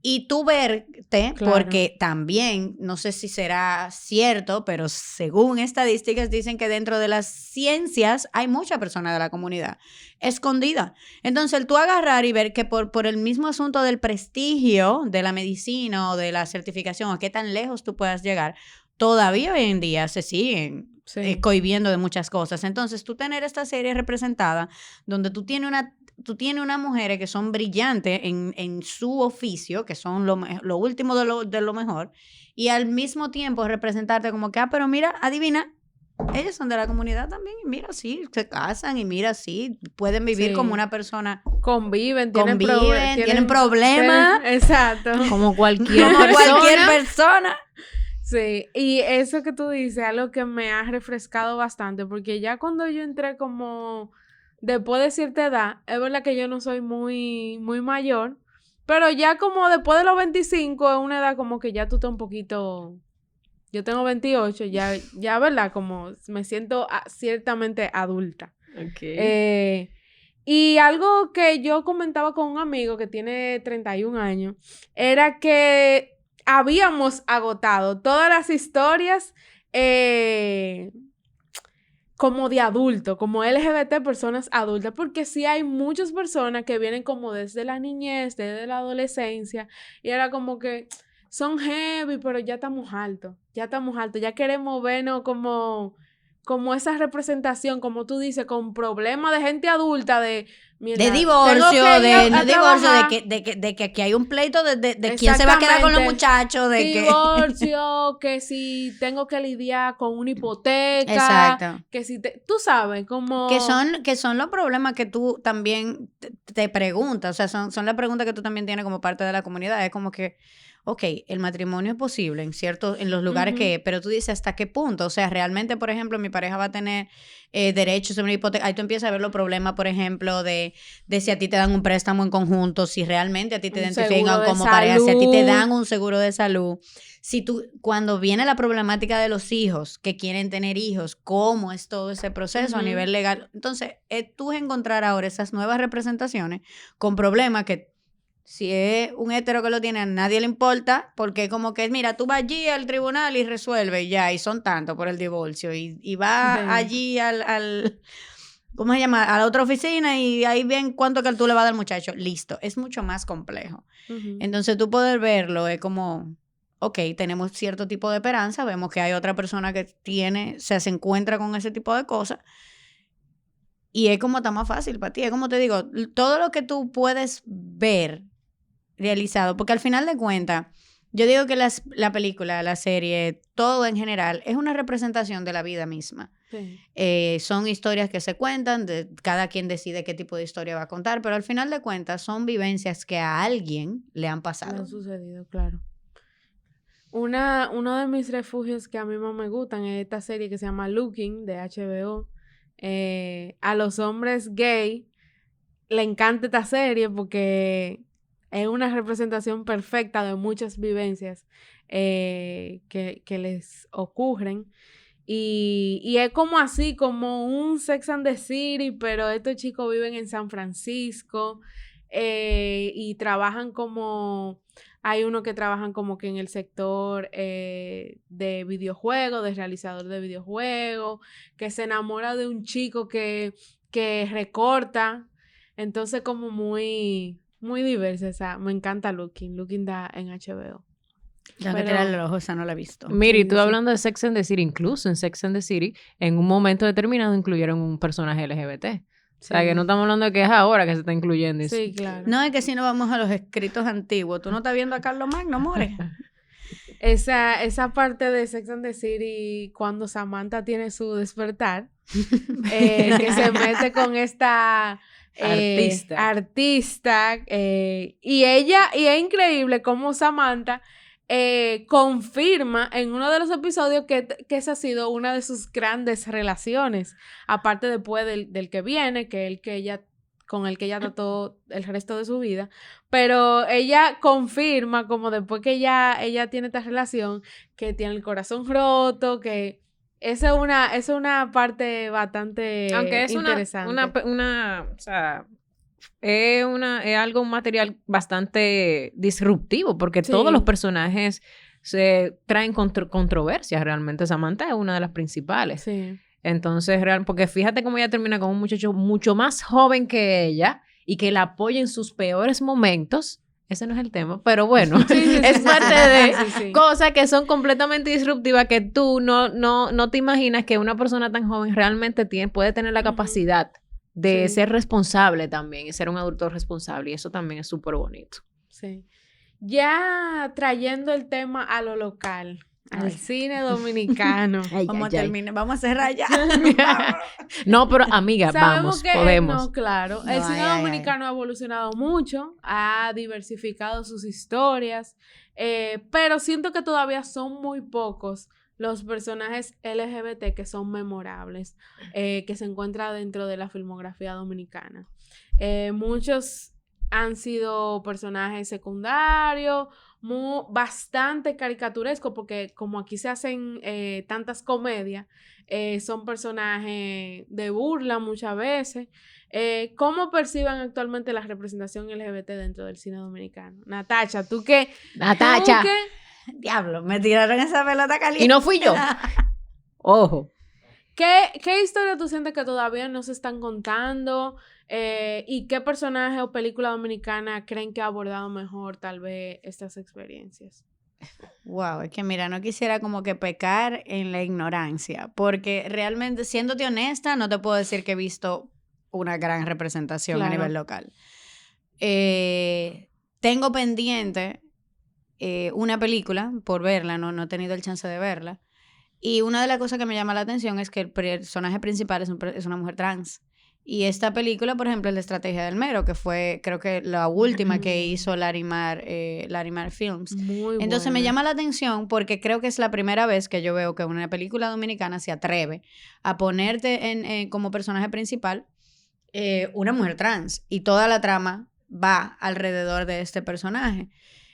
y tú verte, Claro. porque también, no sé si será cierto, pero según estadísticas dicen que dentro de las ciencias hay mucha persona de la comunidad escondida. Entonces, el tú agarrar y ver que por el mismo asunto del prestigio de la medicina o de la certificación, a qué tan lejos tú puedas llegar, todavía hoy en día se siguen cohibiendo de muchas cosas. Entonces, tú tener esta serie representada donde tú tienes unas mujeres que son brillantes en su oficio, que son lo último de lo mejor, y al mismo tiempo representarte como que, pero mira, adivina, ellas son de la comunidad también, y mira, sí, se casan, y mira, sí, pueden vivir como una persona. Conviven, tienen problemas. Exacto. Como cualquier persona. Sí, y eso que tú dices, algo que me ha refrescado bastante, porque ya cuando yo entré como después de cierta edad, es verdad que yo no soy muy mayor, pero ya como después de los 25 es una edad como que ya tú estás un poquito, yo tengo 28, ya verdad, como me siento ciertamente adulta. Okay. Y algo que yo comentaba con un amigo que tiene 31 años, era que habíamos agotado todas las historias como de adulto, como LGBT, personas adultas, porque sí hay muchas personas que vienen como desde la niñez, desde la adolescencia, y era como que son heavy, pero ya estamos altos, ya queremos vernos como esa representación, como tú dices, con problemas de gente adulta, de divorcio, de que aquí hay un pleito de quién se va a quedar con los muchachos, divorcio, que si tengo que lidiar con una hipoteca, exacto, que si tú sabes, como que son los problemas que tú también te preguntas, o sea, son las preguntas que tú también tienes como parte de la comunidad, es como que ok, el matrimonio es posible en los lugares que, pero tú dices, ¿hasta qué punto? O sea, realmente, por ejemplo, mi pareja va a tener derechos sobre una hipoteca. Ahí tú empiezas a ver los problemas, por ejemplo, de si a ti te dan un préstamo en conjunto, si realmente a ti te identifican como pareja, si a ti te dan un seguro de salud. Si tú, cuando viene la problemática de los hijos, que quieren tener hijos, ¿cómo es todo ese proceso a nivel legal? Entonces, tú encontrar ahora esas nuevas representaciones con problemas que si es un hetero que lo tiene, a nadie le importa, porque como que, mira, tú vas allí al tribunal y resuelve ya, y son tantos por el divorcio, y vas allí al ¿cómo se llama? A la otra oficina y ahí ven cuánto que tú le vas a dar al muchacho. Listo, es mucho más complejo. Entonces tú poder verlo es como, ok, tenemos cierto tipo de esperanza, vemos que hay otra persona que se encuentra con ese tipo de cosas, y es como está más fácil para ti, es como te digo, todo lo que tú puedes ver realizado, porque al final de cuentas, yo digo que la película, la serie, todo en general, es una representación de la vida misma. Sí. Son historias que se cuentan, cada quien decide qué tipo de historia va a contar, pero al final de cuentas son vivencias que a alguien le han pasado. Le han sucedido, claro. Uno de mis refugios que a mí más me gustan es esta serie que se llama Looking, de HBO. A los hombres gay le encanta esta serie porque es una representación perfecta de muchas vivencias que les ocurren. Y es como así, como un Sex and the City, pero estos chicos viven en San Francisco y trabajan como... Hay uno que trabajan como que en el sector de videojuegos, de realizador de videojuegos, que se enamora de un chico que recorta. Entonces como muy diversa esa. Me encanta Looking. Looking da en HBO. Tengo que tirar el ojo, esa no la he visto. Mira, y tú hablando de Sex and the City, incluso en Sex and the City, en un momento determinado incluyeron un personaje LGBT. O sea, que no estamos hablando de que es ahora que se está incluyendo. Sí, claro. No, es que si no vamos a los escritos antiguos. ¿Tú no estás viendo a Carlos Magno, more? Esa parte de Sex and the City, cuando Samantha tiene su despertar, que se mete con esta... artista y es increíble cómo Samantha confirma en uno de los episodios que esa ha sido una de sus grandes relaciones, aparte después del que viene, con el que ella trató el resto de su vida, pero ella confirma como después que ella tiene esta relación, que tiene el corazón roto, que esa es una parte bastante aunque es interesante. o sea, es algo, un material bastante disruptivo, porque Sí. todos los personajes se traen controversias realmente. Samantha es una de las principales. Sí. Entonces, porque fíjate cómo ella termina con un muchacho mucho más joven que ella y que la apoya en sus peores momentos. Ese no es el tema, pero bueno, es parte de cosas que son completamente disruptivas, que tú no te imaginas que una persona tan joven realmente puede tener la capacidad de ser responsable también y ser un adulto responsable, y eso también es súper bonito. Sí. Ya trayendo el tema a lo local, al cine dominicano. Vamos a cerrar ya. No, pero amiga, Sabemos que podemos. No, claro. El cine dominicano ha evolucionado mucho, ha diversificado sus historias, pero siento que todavía son muy pocos los personajes LGBT que son memorables, que se encuentran dentro de la filmografía dominicana. Muchos han sido personajes secundarios, bastante caricaturescos, porque como aquí se hacen tantas comedias, son personajes de burla muchas veces. ¿Cómo perciben actualmente la representación LGBT dentro del cine dominicano? Natacha, ¿tú qué? Natacha. Diablo, me tiraron esa pelota caliente. Y no fui yo. Ojo. ¿Qué historia tú sientes que todavía no se están contando? ¿Y qué personaje o película dominicana creen que ha abordado mejor tal vez estas experiencias? Wow, es que mira, no quisiera como que pecar en la ignorancia, porque realmente, siéndote honesta, no te puedo decir que he visto una gran representación a nivel local. Tengo pendiente una película por verla, no he tenido el chance de verla, y una de las cosas que me llama la atención es que el personaje principal es una mujer trans. Y esta película, por ejemplo, es La Estrategia del Mero, que fue, creo que la última que hizo Larimar Films. Entonces me llama la atención porque creo que es la primera vez que yo veo que una película dominicana se atreve a ponerte como personaje principal una mujer trans. Y toda la trama va alrededor de este personaje.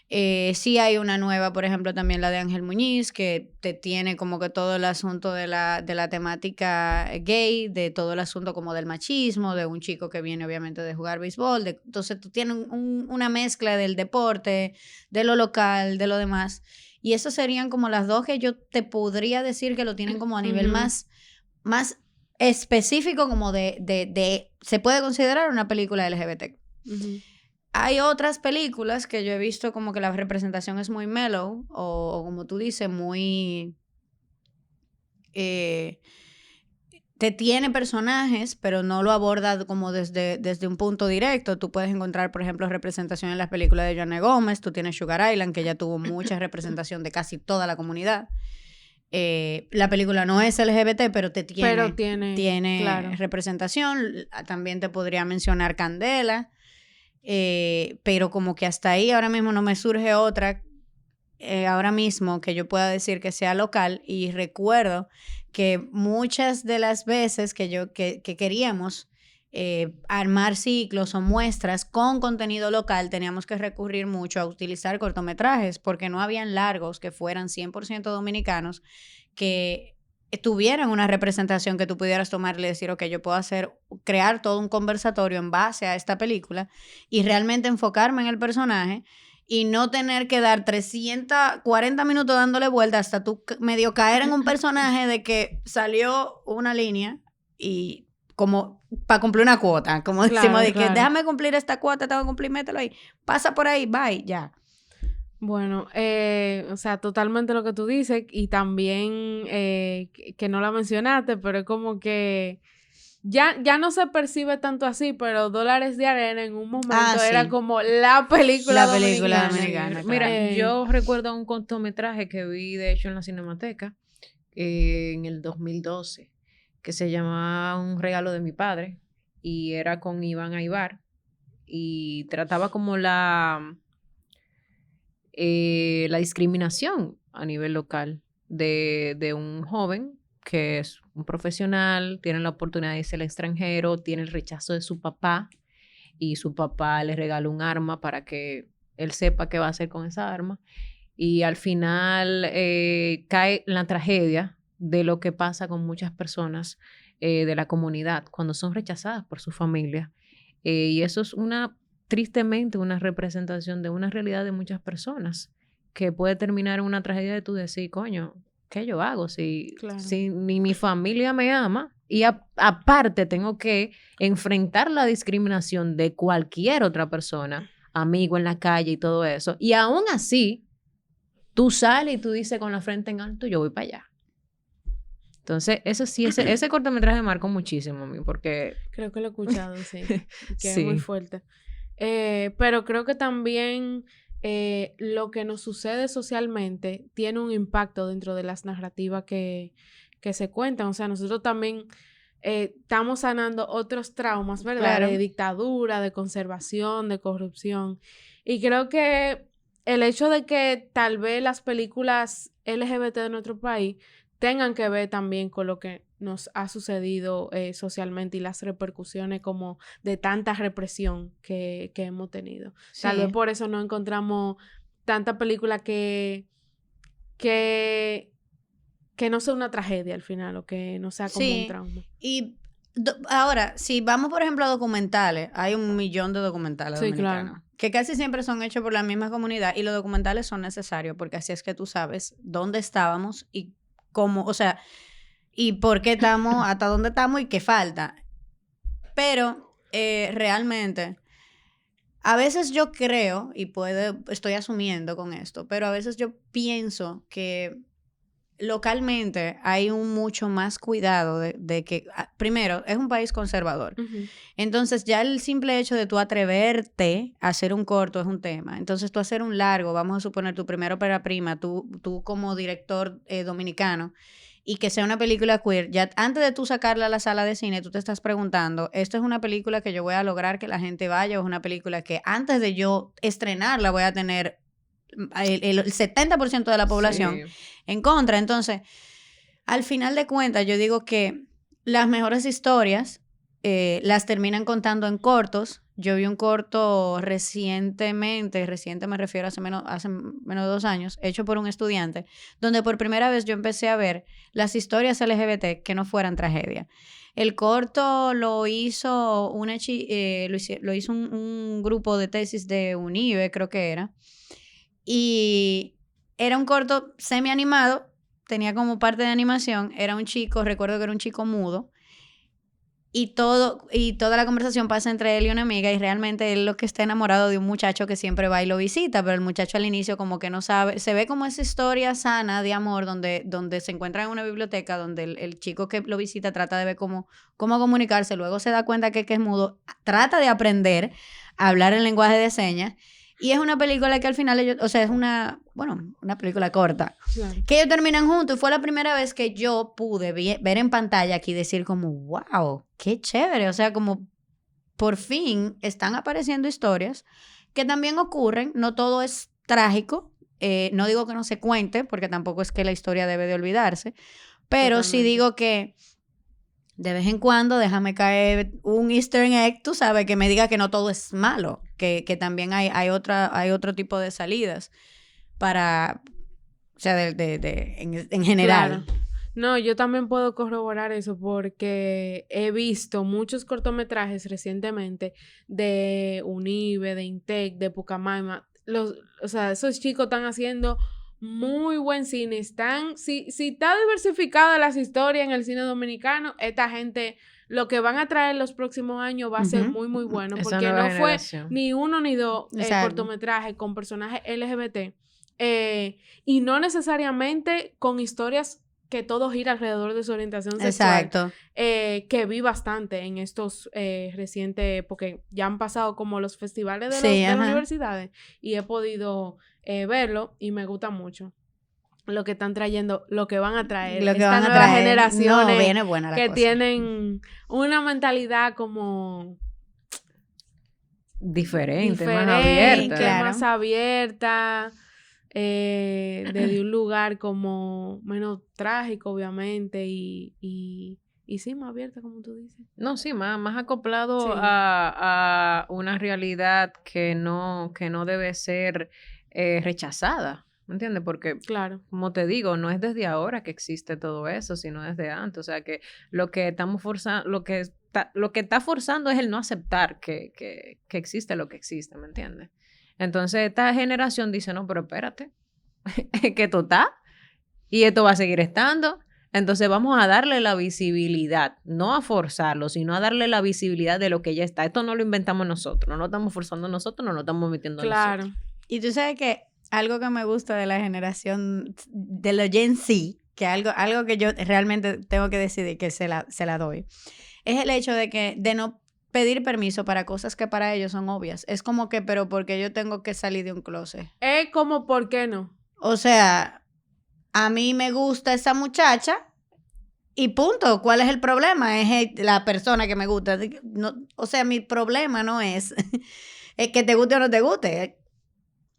Sí hay una nueva, por ejemplo, también la de Ángel Muñiz, que te tiene como que todo el asunto de la temática gay, de todo el asunto como del machismo, de un chico que viene obviamente de jugar béisbol, entonces tú tienes una mezcla del deporte, de lo local, de lo demás, y esas serían como las dos que yo te podría decir que lo tienen como a nivel más específico, como se puede considerar una película LGBT. Hay otras películas que yo he visto como que la representación es muy mellow o como tú dices, muy... te tiene personajes, pero no lo aborda como desde un punto directo. Tú puedes encontrar, por ejemplo, representación en las películas de Joanna Gómez. Tú tienes Sugar Island, que ya tuvo mucha representación de casi toda la comunidad. La película no es LGBT, pero tiene claro, representación. También te podría mencionar Candela. Pero como que hasta ahí ahora mismo no me surge otra ahora mismo que yo pueda decir que sea local. Y recuerdo que muchas de las veces que queríamos armar ciclos o muestras con contenido local, teníamos que recurrir mucho a utilizar cortometrajes porque no habían largos que fueran 100% dominicanos que tuvieran una representación que tú pudieras tomarle y decir, ok, yo puedo crear todo un conversatorio en base a esta película y realmente enfocarme en el personaje y no tener que dar 340 minutos dándole vuelta hasta tú medio caer en un personaje de que salió una línea y como para cumplir una cuota, como decimos, de que déjame cumplir esta cuota, tengo que cumplir, mételo ahí, pasa por ahí, bye, ya. Bueno, o sea, totalmente lo que tú dices y también que no la mencionaste, pero es como que ya no se percibe tanto así, pero Dólares de Arena en un momento era como la película dominicana. Mira, yo recuerdo un cortometraje que vi, de hecho, en la Cinemateca en el 2012, que se llamaba Un regalo de mi padre, y era con Iván Aybar, y trataba como la discriminación a nivel local de un joven que es un profesional, tiene la oportunidad de irse al extranjero, tiene el rechazo de su papá y su papá le regala un arma para que él sepa qué va a hacer con esa arma, y al final cae en la tragedia de lo que pasa con muchas personas de la comunidad cuando son rechazadas por su familia. Y eso es tristemente, una representación de una realidad de muchas personas que puede terminar en una tragedia de tú decir, coño, ¿qué yo hago si ni mi familia me ama? Y aparte tengo que enfrentar la discriminación de cualquier otra persona, amigo en la calle y todo eso. Y aún así, tú sales y tú dices con la frente en alto, yo voy para allá. Entonces, eso sí, ese cortometraje me marcó muchísimo a mí, porque... Creo que lo he escuchado, sí. Que es muy fuerte. Pero creo que también lo que nos sucede socialmente tiene un impacto dentro de las narrativas que se cuentan. O sea, nosotros también estamos sanando otros traumas, ¿verdad? Claro. De dictadura, de conservación, de corrupción. Y creo que el hecho de que tal vez las películas LGBT de nuestro país tengan que ver también con lo que nos ha sucedido socialmente y las repercusiones como de tanta represión que hemos tenido. Sí. Tal vez por eso no encontramos tanta película que no sea una tragedia al final o que no sea como un trauma. Y ahora, si vamos por ejemplo a documentales, hay 1,000,000 de documentales dominicanos. Claro. Que casi siempre son hechos por la misma comunidad y los documentales son necesarios porque así es que tú sabes dónde estábamos y cómo, o sea, y por qué estamos, hasta dónde estamos y qué falta. Pero realmente, a veces yo creo, y estoy asumiendo con esto, pero a veces yo pienso que localmente hay un mucho más cuidado de que, primero, es un país conservador. Uh-huh. Entonces, ya el simple hecho de tú atreverte a hacer un corto es un tema. Entonces, tú hacer un largo, vamos a suponer tu primera ópera prima, tú como director dominicano, y que sea una película queer, ya antes de tú sacarla a la sala de cine, tú te estás preguntando, ¿esto es una película que yo voy a lograr que la gente vaya o es una película que antes de yo estrenarla voy a tener el 70% de la población en contra? Entonces, al final de cuentas, yo digo que las mejores historias las terminan contando en cortos. Yo vi un corto reciente me refiero hace menos de 2 años, hecho por un estudiante, donde por primera vez yo empecé a ver las historias LGBT que no fueran tragedia. El corto lo hizo lo hizo un grupo de tesis de UNIBE, creo que era. Y era un corto semi-animado, tenía como parte de animación, era un chico, recuerdo que era un chico mudo, y toda la conversación pasa entre él y una amiga, y realmente él lo que está enamorado de un muchacho que siempre va y lo visita, pero el muchacho al inicio como que no sabe, se ve como esa historia sana de amor donde se encuentra en una biblioteca, donde el chico que lo visita trata de ver cómo comunicarse, luego se da cuenta que es mudo, trata de aprender a hablar en lenguaje de señas. Y es una película que al final es una película corta. Claro. Que ellos terminan juntos. Y fue la primera vez que yo pude ver en pantalla aquí decir como, wow, qué chévere. O sea, como por fin están apareciendo historias que también ocurren. No todo es trágico. No digo que no se cuente, porque tampoco es que la historia debe de olvidarse. Pero Totalmente. Sí digo que de vez en cuando déjame caer un easter egg, tú sabes, que me diga que no todo es malo, que también hay otro tipo de salidas para, o sea, en general. Claro. No, yo también puedo corroborar eso porque he visto muchos cortometrajes recientemente de UNIBE, de INTEC, de Pucamaima. O sea, esos chicos están haciendo muy buen cine. Si está diversificada las historias en el cine dominicano, esta gente, lo que van a traer los próximos años va a ser muy, muy bueno. Porque no fue ni uno ni dos cortometrajes con personajes LGBT. Y no necesariamente con historias que todo gira alrededor de su orientación sexual. Exacto. Que vi bastante en estos recientes, porque ya han pasado como los festivales de las universidades y he podido verlo y me gusta mucho lo que están trayendo, lo que van a traer. Lo que van a traer. Generaciones no, viene buena la que cosa. tienen una mentalidad como diferente, más abierta. Claro. Más abierta. Desde un lugar como menos trágico, obviamente, y sí, más abierta, como tú dices. No, sí, más acoplado a una realidad que no debe ser rechazada. ¿me entiendes? Porque, claro, como te digo, no es desde ahora que existe todo eso, sino desde antes. O sea, que lo que estamos forzando, lo que está forzando es el no aceptar que existe lo que existe, ¿me entiendes? Entonces, esta generación dice, no, pero espérate, que esto está y esto va a seguir estando. Entonces vamos a darle la visibilidad, no a forzarlo, sino a darle la visibilidad de lo que ya está. Esto no lo inventamos nosotros, no lo estamos forzando nosotros, no lo estamos metiendo claro. nosotros. Y tú sabes que algo que me gusta de la generación de los Gen Z, que algo que yo realmente tengo que decidir que se la doy, es el hecho de no pedir permiso para cosas que para ellos son obvias. Es como que, pero porque yo tengo que salir de un closet. Es como, ¿por qué no? O sea, a mí me gusta esa muchacha y punto. ¿Cuál es el problema? Es la persona que me gusta. No, o sea, mi problema no es que te guste o no te guste.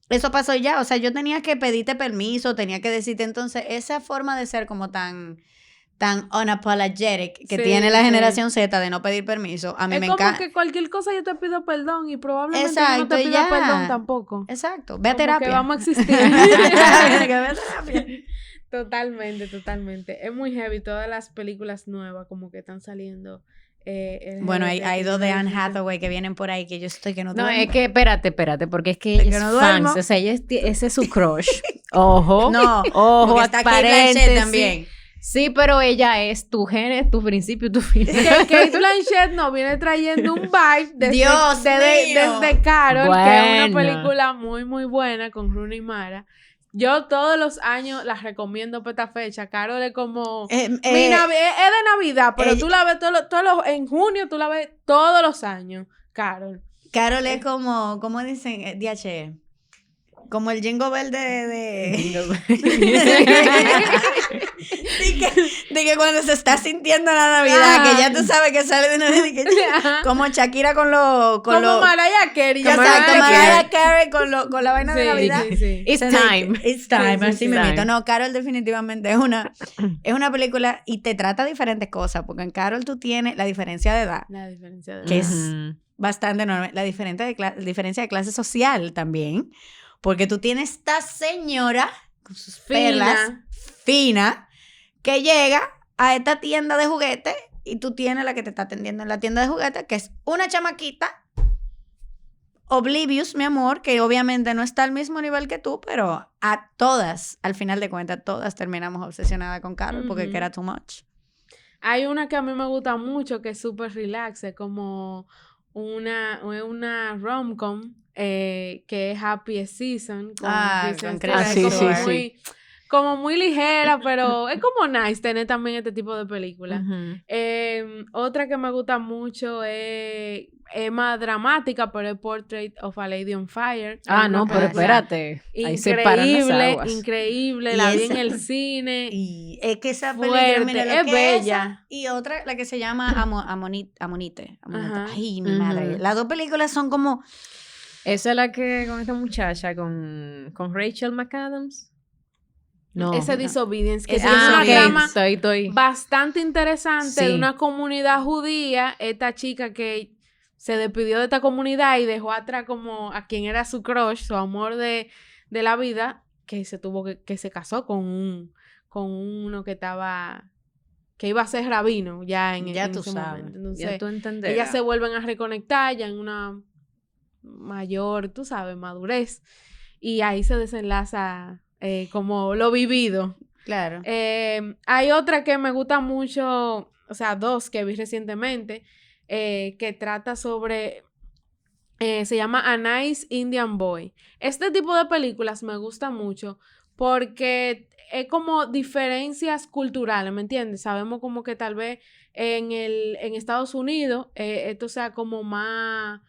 Eso pasó ya. O sea, yo tenía que pedirte permiso, tenía que decirte. Entonces, esa forma de ser como tan unapologetic que tiene la generación Z de no pedir permiso, a mí me encanta. Es como que cualquier cosa yo te pido perdón y probablemente Exacto, yo no te pido ya. perdón tampoco. Exacto. Ve a Como terapia. que vamos a existir. Que ve a terapia. Totalmente. Es muy heavy. Todas las películas nuevas como que están saliendo. Bueno, hay dos de Anne Hathaway que vienen por ahí que yo estoy que no No, duermo. es que espérate, porque es que ella no es fan, duermo. o sea, ese es su crush. Ojo, No, ojo, porque está Kate Blanchett paréntesis. también. Sí, pero ella es tu gen, tu principio y tu final. Que Kate Blanchett nos viene trayendo un vibe Dios mío. desde Carol, que es una Buena. película muy, muy buena con Rooney Mara. Yo todos los años las recomiendo para esta fecha. Carol es como... es de Navidad, pero tú la ves en junio, tú la ves todos los años. Carol es como, ¿cómo dicen? DH. Como el Jingle Bell de que cuando se está sintiendo la Navidad, que ya tú sabes que sale de Navidad, como Shakira con Mariah Carey. Exacto, Mariah Carey con la vaina de Navidad. Sí. It's time. It's time, Sí, así me time. meto. No, Carol definitivamente es una película y te trata diferentes cosas, porque en Carol tú tienes la diferencia de edad, La diferencia de... que es bastante enorme, la diferencia de clase social también, porque tú tienes esta señora con sus perlas fina que llega a esta tienda de juguetes y tú tienes la que te está atendiendo en la tienda de juguetes, que es una chamaquita oblivious, mi amor, que obviamente no está al mismo nivel que tú, pero a todas, al final de cuentas, todas terminamos obsesionadas con Carol porque que era too much. Hay una que a mí me gusta mucho que es súper relax, es como una rom-com que es Happy Season. Con Chris sí. Como muy ligera, pero es como nice tener también este tipo de películas. Otra que me gusta mucho es más dramática, pero es Portrait of a Lady on Fire. No, pero espérate. Ahí se paran las aguas. Increíble. La vi en el cine. Y es que esa fuerte, película, mira, lo es que bella. Y otra, la que se llama Amonite. Ajá. Ay, mi madre. Las dos películas son como... Esa es la que con esta muchacha, con Rachel McAdams. No. Esa Disobedience, que es Esa una trama estoy. bastante interesante Sí. de una comunidad judía. Esta chica que se despidió de esta comunidad y dejó atrás como a quien era su crush, su amor de la vida, que se casó con uno que iba a ser rabino ya en tú ese sabes. momento. Entonces, Ya tú entenderás. ellas se vuelven a reconectar ya en una mayor, tú sabes, madurez. Y ahí se desenlaza como lo vivido. Claro. Hay otra que me gusta mucho, o sea, dos que vi recientemente, que trata sobre, se llama A Nice Indian Boy. Este tipo de películas me gusta mucho porque es como diferencias culturales, ¿me entiendes? Sabemos como que tal vez en Estados Unidos esto sea como más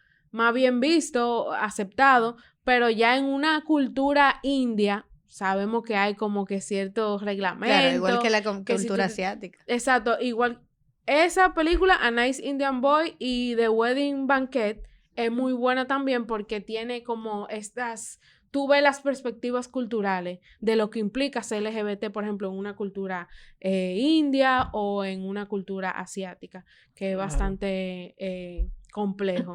bien visto, aceptado, pero ya en una cultura india sabemos que hay como que ciertos reglamentos. Claro, igual que la cultura si tú, asiática. Exacto, igual. Esa película, A Nice Indian Boy y The Wedding Banquet, es muy buena también porque tiene como tú ves las perspectivas culturales de lo que implica ser LGBT, por ejemplo, en una cultura india o en una cultura asiática, que es bastante complejo.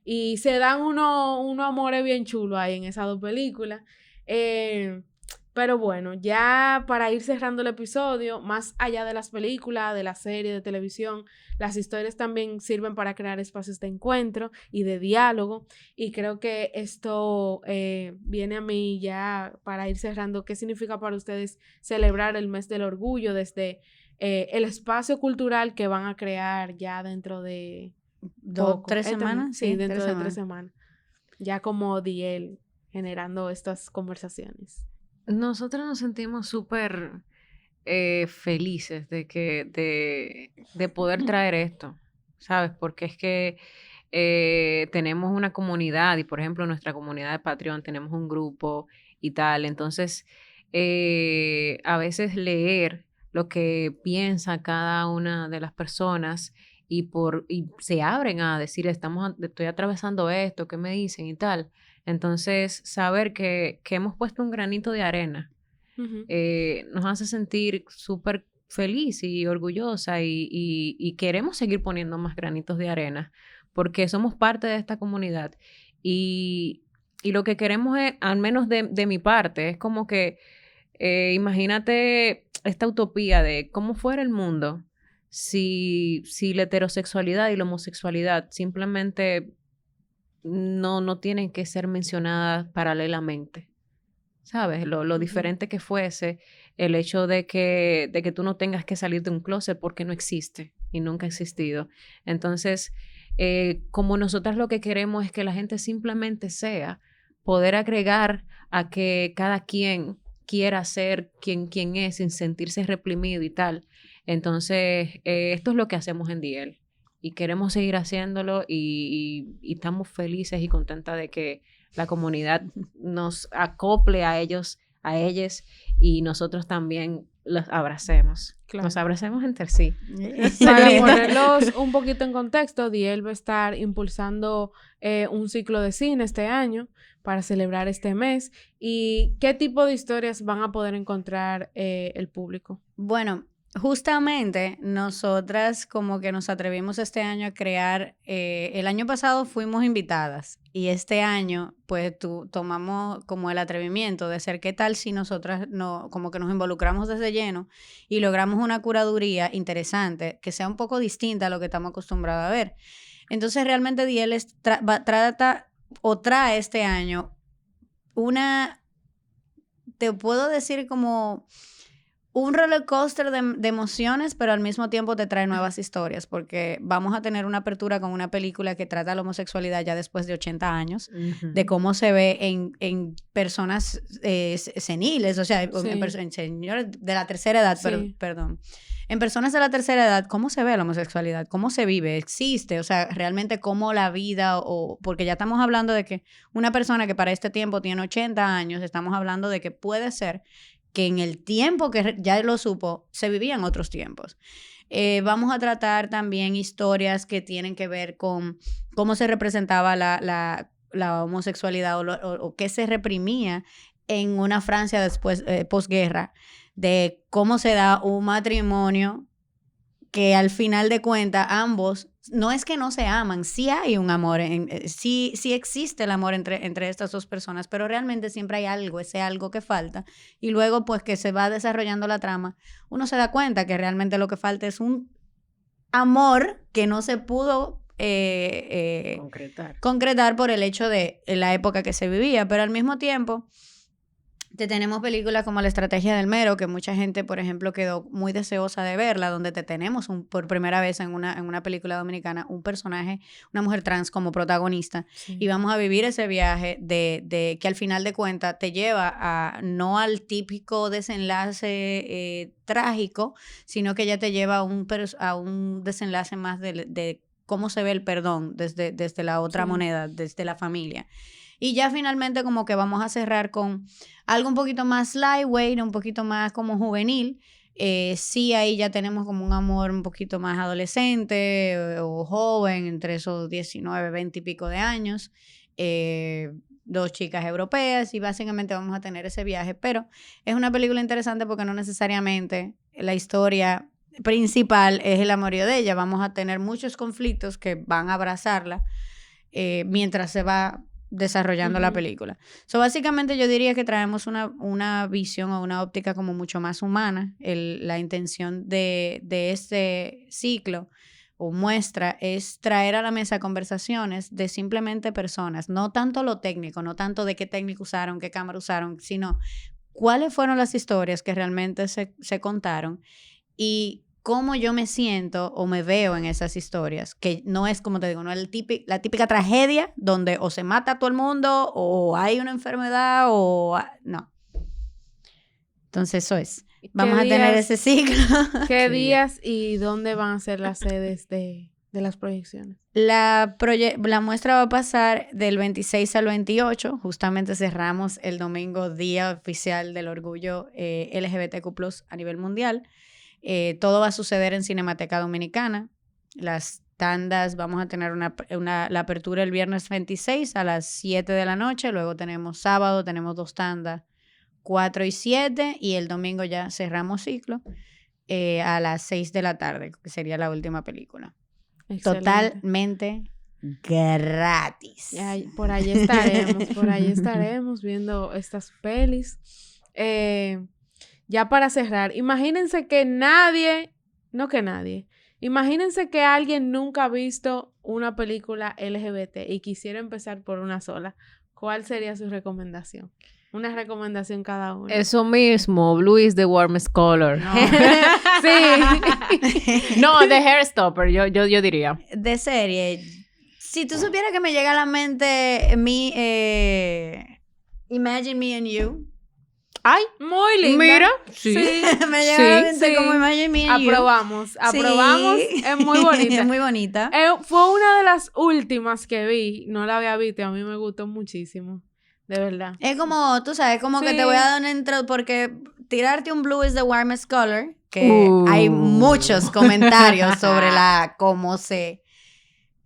Y se dan unos amores bien chulos ahí en esas dos películas. Pero bueno, ya para ir cerrando el episodio, más allá de las películas, de la serie, de televisión, las historias también sirven para crear espacios de encuentro y de diálogo. Y creo que esto viene a mí ya para ir cerrando. ¿Qué significa para ustedes celebrar el mes del orgullo desde el espacio cultural que van a crear ya dentro de 3 semanas? Sí, dentro de 3 semanas. Ya como Diel generando estas conversaciones. Nosotros nos sentimos súper felices de poder traer esto, ¿sabes? Porque es que tenemos una comunidad y, por ejemplo, en nuestra comunidad de Patreon tenemos un grupo y tal. Entonces, a veces leer lo que piensa cada una de las personas y se abren a decir, estoy atravesando esto, ¿qué me dicen y tal? Entonces, saber que hemos puesto un granito de arena nos hace sentir súper feliz y orgullosa y queremos seguir poniendo más granitos de arena porque somos parte de esta comunidad y lo que queremos es, al menos de mi parte, es como que imagínate esta utopía de cómo fuera el mundo si la heterosexualidad y la homosexualidad simplemente no tienen que ser mencionadas paralelamente. ¿Sabes? Lo diferente que fuese el hecho de que tú no tengas que salir de un closet porque no existe y nunca ha existido. Entonces, como nosotras lo que queremos es que la gente simplemente sea, poder agregar a que cada quien quiera ser quien es sin sentirse reprimido y tal. Entonces, esto es lo que hacemos en DL y queremos seguir haciéndolo y estamos felices y contentas de que la comunidad nos acople a ellos, a ellas, y nosotros también los abracemos. Claro. Nos abracemos entre sí. Para ponerlos un poquito en contexto, Diel va a estar impulsando un ciclo de cine este año para celebrar este mes. ¿Y qué tipo de historias van a poder encontrar el público? Bueno, justamente nosotras como que nos atrevimos este año a crear, el año pasado fuimos invitadas y este año pues tomamos como el atrevimiento de ser qué tal si nosotras como que nos involucramos desde lleno y logramos una curaduría interesante que sea un poco distinta a lo que estamos acostumbrados a ver. Entonces realmente Diel trae este año te puedo decir como un roller coaster de emociones, pero al mismo tiempo te trae nuevas historias, porque vamos a tener una apertura con una película que trata la homosexualidad ya después de 80 años, de cómo se ve en personas seniles, o sea, en señores de la tercera edad, sí. Perdón. En personas de la tercera edad, ¿cómo se ve la homosexualidad? ¿Cómo se vive? ¿Existe? O sea, realmente cómo la vida, porque ya estamos hablando de que una persona que para este tiempo tiene 80 años, estamos hablando de que puede ser que en el tiempo que ya lo supo, se vivían otros tiempos. Vamos a tratar también historias que tienen que ver con cómo se representaba la homosexualidad o qué se reprimía en una Francia después, posguerra, de cómo se da un matrimonio que al final de cuentas ambos, no es que no se aman, sí hay un amor, sí existe el amor entre estas dos personas, pero realmente siempre hay algo, ese algo que falta. Y luego pues que se va desarrollando la trama, uno se da cuenta que realmente lo que falta es un amor que no se pudo concretar por el hecho de la época que se vivía, pero al mismo tiempo tenemos películas como La Estrategia del Mero, que mucha gente, por ejemplo, quedó muy deseosa de verla, donde te tenemos por primera vez en una película dominicana un personaje, una mujer trans como protagonista, sí. Y vamos a vivir ese viaje de que al final de cuentas te lleva no al típico desenlace trágico, sino que ya te lleva a un desenlace más de cómo se ve el perdón desde la otra moneda, desde la familia. Y ya finalmente como que vamos a cerrar con algo un poquito más lightweight, un poquito más como juvenil. Sí, ahí ya tenemos como un amor un poquito más adolescente o joven, entre esos 19, 20 y pico de años. 2 chicas europeas y básicamente vamos a tener ese viaje. Pero es una película interesante porque no necesariamente la historia principal es el amorío de ella. Vamos a tener muchos conflictos que van a abrazarla mientras se va desarrollando la película. Básicamente yo diría que traemos una visión o una óptica como mucho más humana. La intención de este ciclo o muestra es traer a la mesa conversaciones de simplemente personas, no tanto lo técnico, no tanto de qué técnico usaron, qué cámara usaron, sino cuáles fueron las historias que realmente se contaron y cómo yo me siento o me veo en esas historias, que no es, como te digo, no es la típica tragedia donde o se mata a todo el mundo o hay una enfermedad o... no. Entonces eso es. Vamos a tener ese ciclo. ¿Qué días y dónde van a ser las sedes de las proyecciones? La muestra va a pasar del 26 al 28. Justamente cerramos el domingo, Día Oficial del Orgullo LGBTQ+ a nivel mundial. Todo va a suceder en Cinemateca Dominicana. Las tandas, vamos a tener la apertura el viernes 26 a las 7 de la noche. Luego tenemos sábado, tenemos 2 tandas, 4 y 7. Y el domingo ya cerramos ciclo a las 6 de la tarde, que sería la última película. Excelente. Totalmente gratis. Por ahí estaremos viendo estas pelis. Ya para cerrar, imagínense imagínense que alguien nunca ha visto una película LGBT y quisiera empezar por una sola. ¿Cuál sería su recomendación? Una recomendación cada uno. Eso mismo, Blue is the warmest color. No. Sí. No, The Hairstopper, yo diría. De serie, si tú supieras que me llega a la mente Imagine Me and You. ¡Ay! Muy linda. Mira. Sí. Me llega a la mente como Imagine Me and You. Aprobamos. Sí. Es muy bonita. Es muy bonita. Fue una de las últimas que vi. No la había visto y a mí me gustó muchísimo. De verdad. Es como, tú sabes, como que te voy a dar una intro porque tirarte un Blue is the warmest color, que hay muchos comentarios sobre cómo se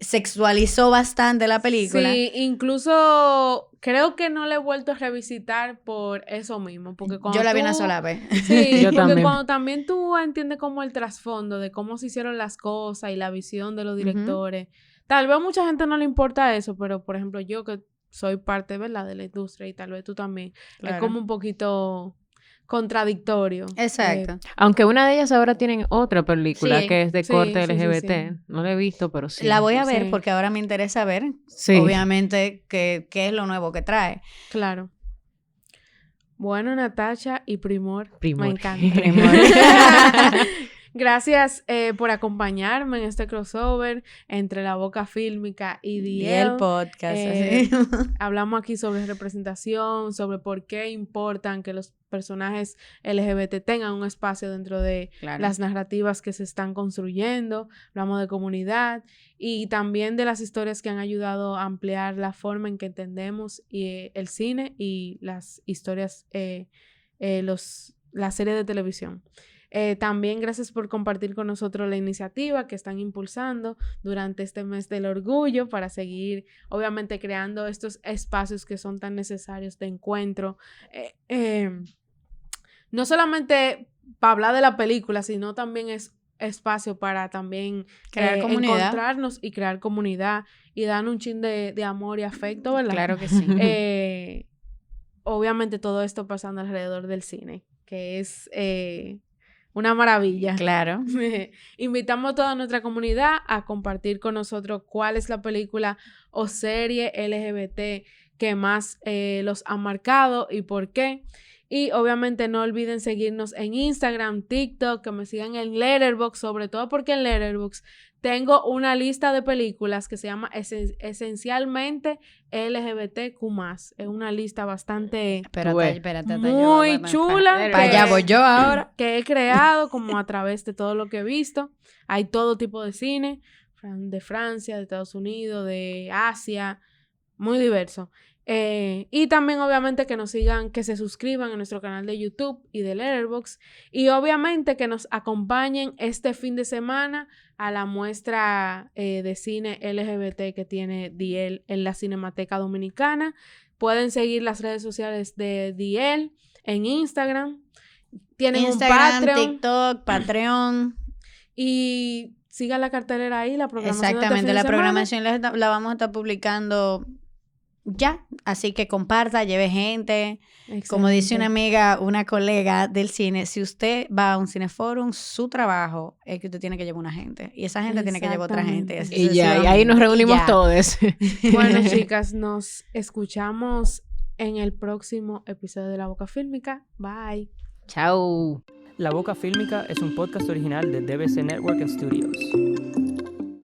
sexualizó bastante la película. Sí, incluso creo que no la he vuelto a revisitar por eso mismo, porque cuando yo la vi una sola vez. Sí, yo porque también. Cuando también tú entiendes como el trasfondo de cómo se hicieron las cosas y la visión de los directores, tal vez a mucha gente no le importa eso, pero por ejemplo yo que soy parte, ¿verdad?, de la industria y tal vez tú también, claro. Es como un poquito contradictorio. Exacto. Aunque una de ellas ahora tienen otra película que es de corte LGBT. Sí. No la he visto, pero sí. La voy a ver porque ahora me interesa ver, obviamente, qué es lo nuevo que trae. Claro. Bueno, Natasha y Primor. Me encanta. Gracias por acompañarme en este crossover entre La Boca Fílmica y DL. El podcast. Hablamos aquí sobre representación, sobre por qué importan que los personajes LGBT tengan un espacio dentro de las narrativas que se están construyendo. Hablamos de comunidad y también de las historias que han ayudado a ampliar la forma en que entendemos el cine y las historias, la serie de televisión. También gracias por compartir con nosotros la iniciativa que están impulsando durante este mes del orgullo para seguir, obviamente, creando estos espacios que son tan necesarios de encuentro. No solamente para hablar de la película, sino también es espacio para también crear comunidad, encontrarnos y crear comunidad y dar un chin de amor y afecto, ¿verdad? Claro que sí. Obviamente todo esto pasando alrededor del cine, que es... una maravilla. Claro. Invitamos a toda nuestra comunidad a compartir con nosotros cuál es la película o serie LGBT que más los ha marcado y por qué. Y obviamente no olviden seguirnos en Instagram, TikTok, que me sigan en Letterboxd, sobre todo porque en Letterboxd tengo una lista de películas que se llama esencialmente LGBTQ+. Es una lista bastante espérate, muy chula. Para allá voy yo ahora. Que he creado como a través de todo lo que he visto. Hay todo tipo de cine, de Francia, de Estados Unidos, de Asia, muy diverso. Y también obviamente que nos sigan, que se suscriban a nuestro canal de YouTube y de Letterboxd y obviamente que nos acompañen este fin de semana a la muestra de cine LGBT que tiene DL en la Cinemateca Dominicana. Pueden seguir las redes sociales de DL en Instagram. Tienen Instagram, un Patreon, TikTok, Patreon y sigan la cartelera ahí, la programación. Exactamente, la programación la vamos a estar publicando ya, así que comparta, lleve gente. Excelente. Como dice una amiga, una colega del cine, si usted va a un cineforum, su trabajo es que usted tiene que llevar una gente. Y esa gente tiene que llevar otra gente. Así Y ya, y ahí nos reunimos todos. Bueno, chicas, nos escuchamos en el próximo episodio de La Boca Fílmica. Bye. Chao. La Boca Fílmica es un podcast original de DBC Network and Studios.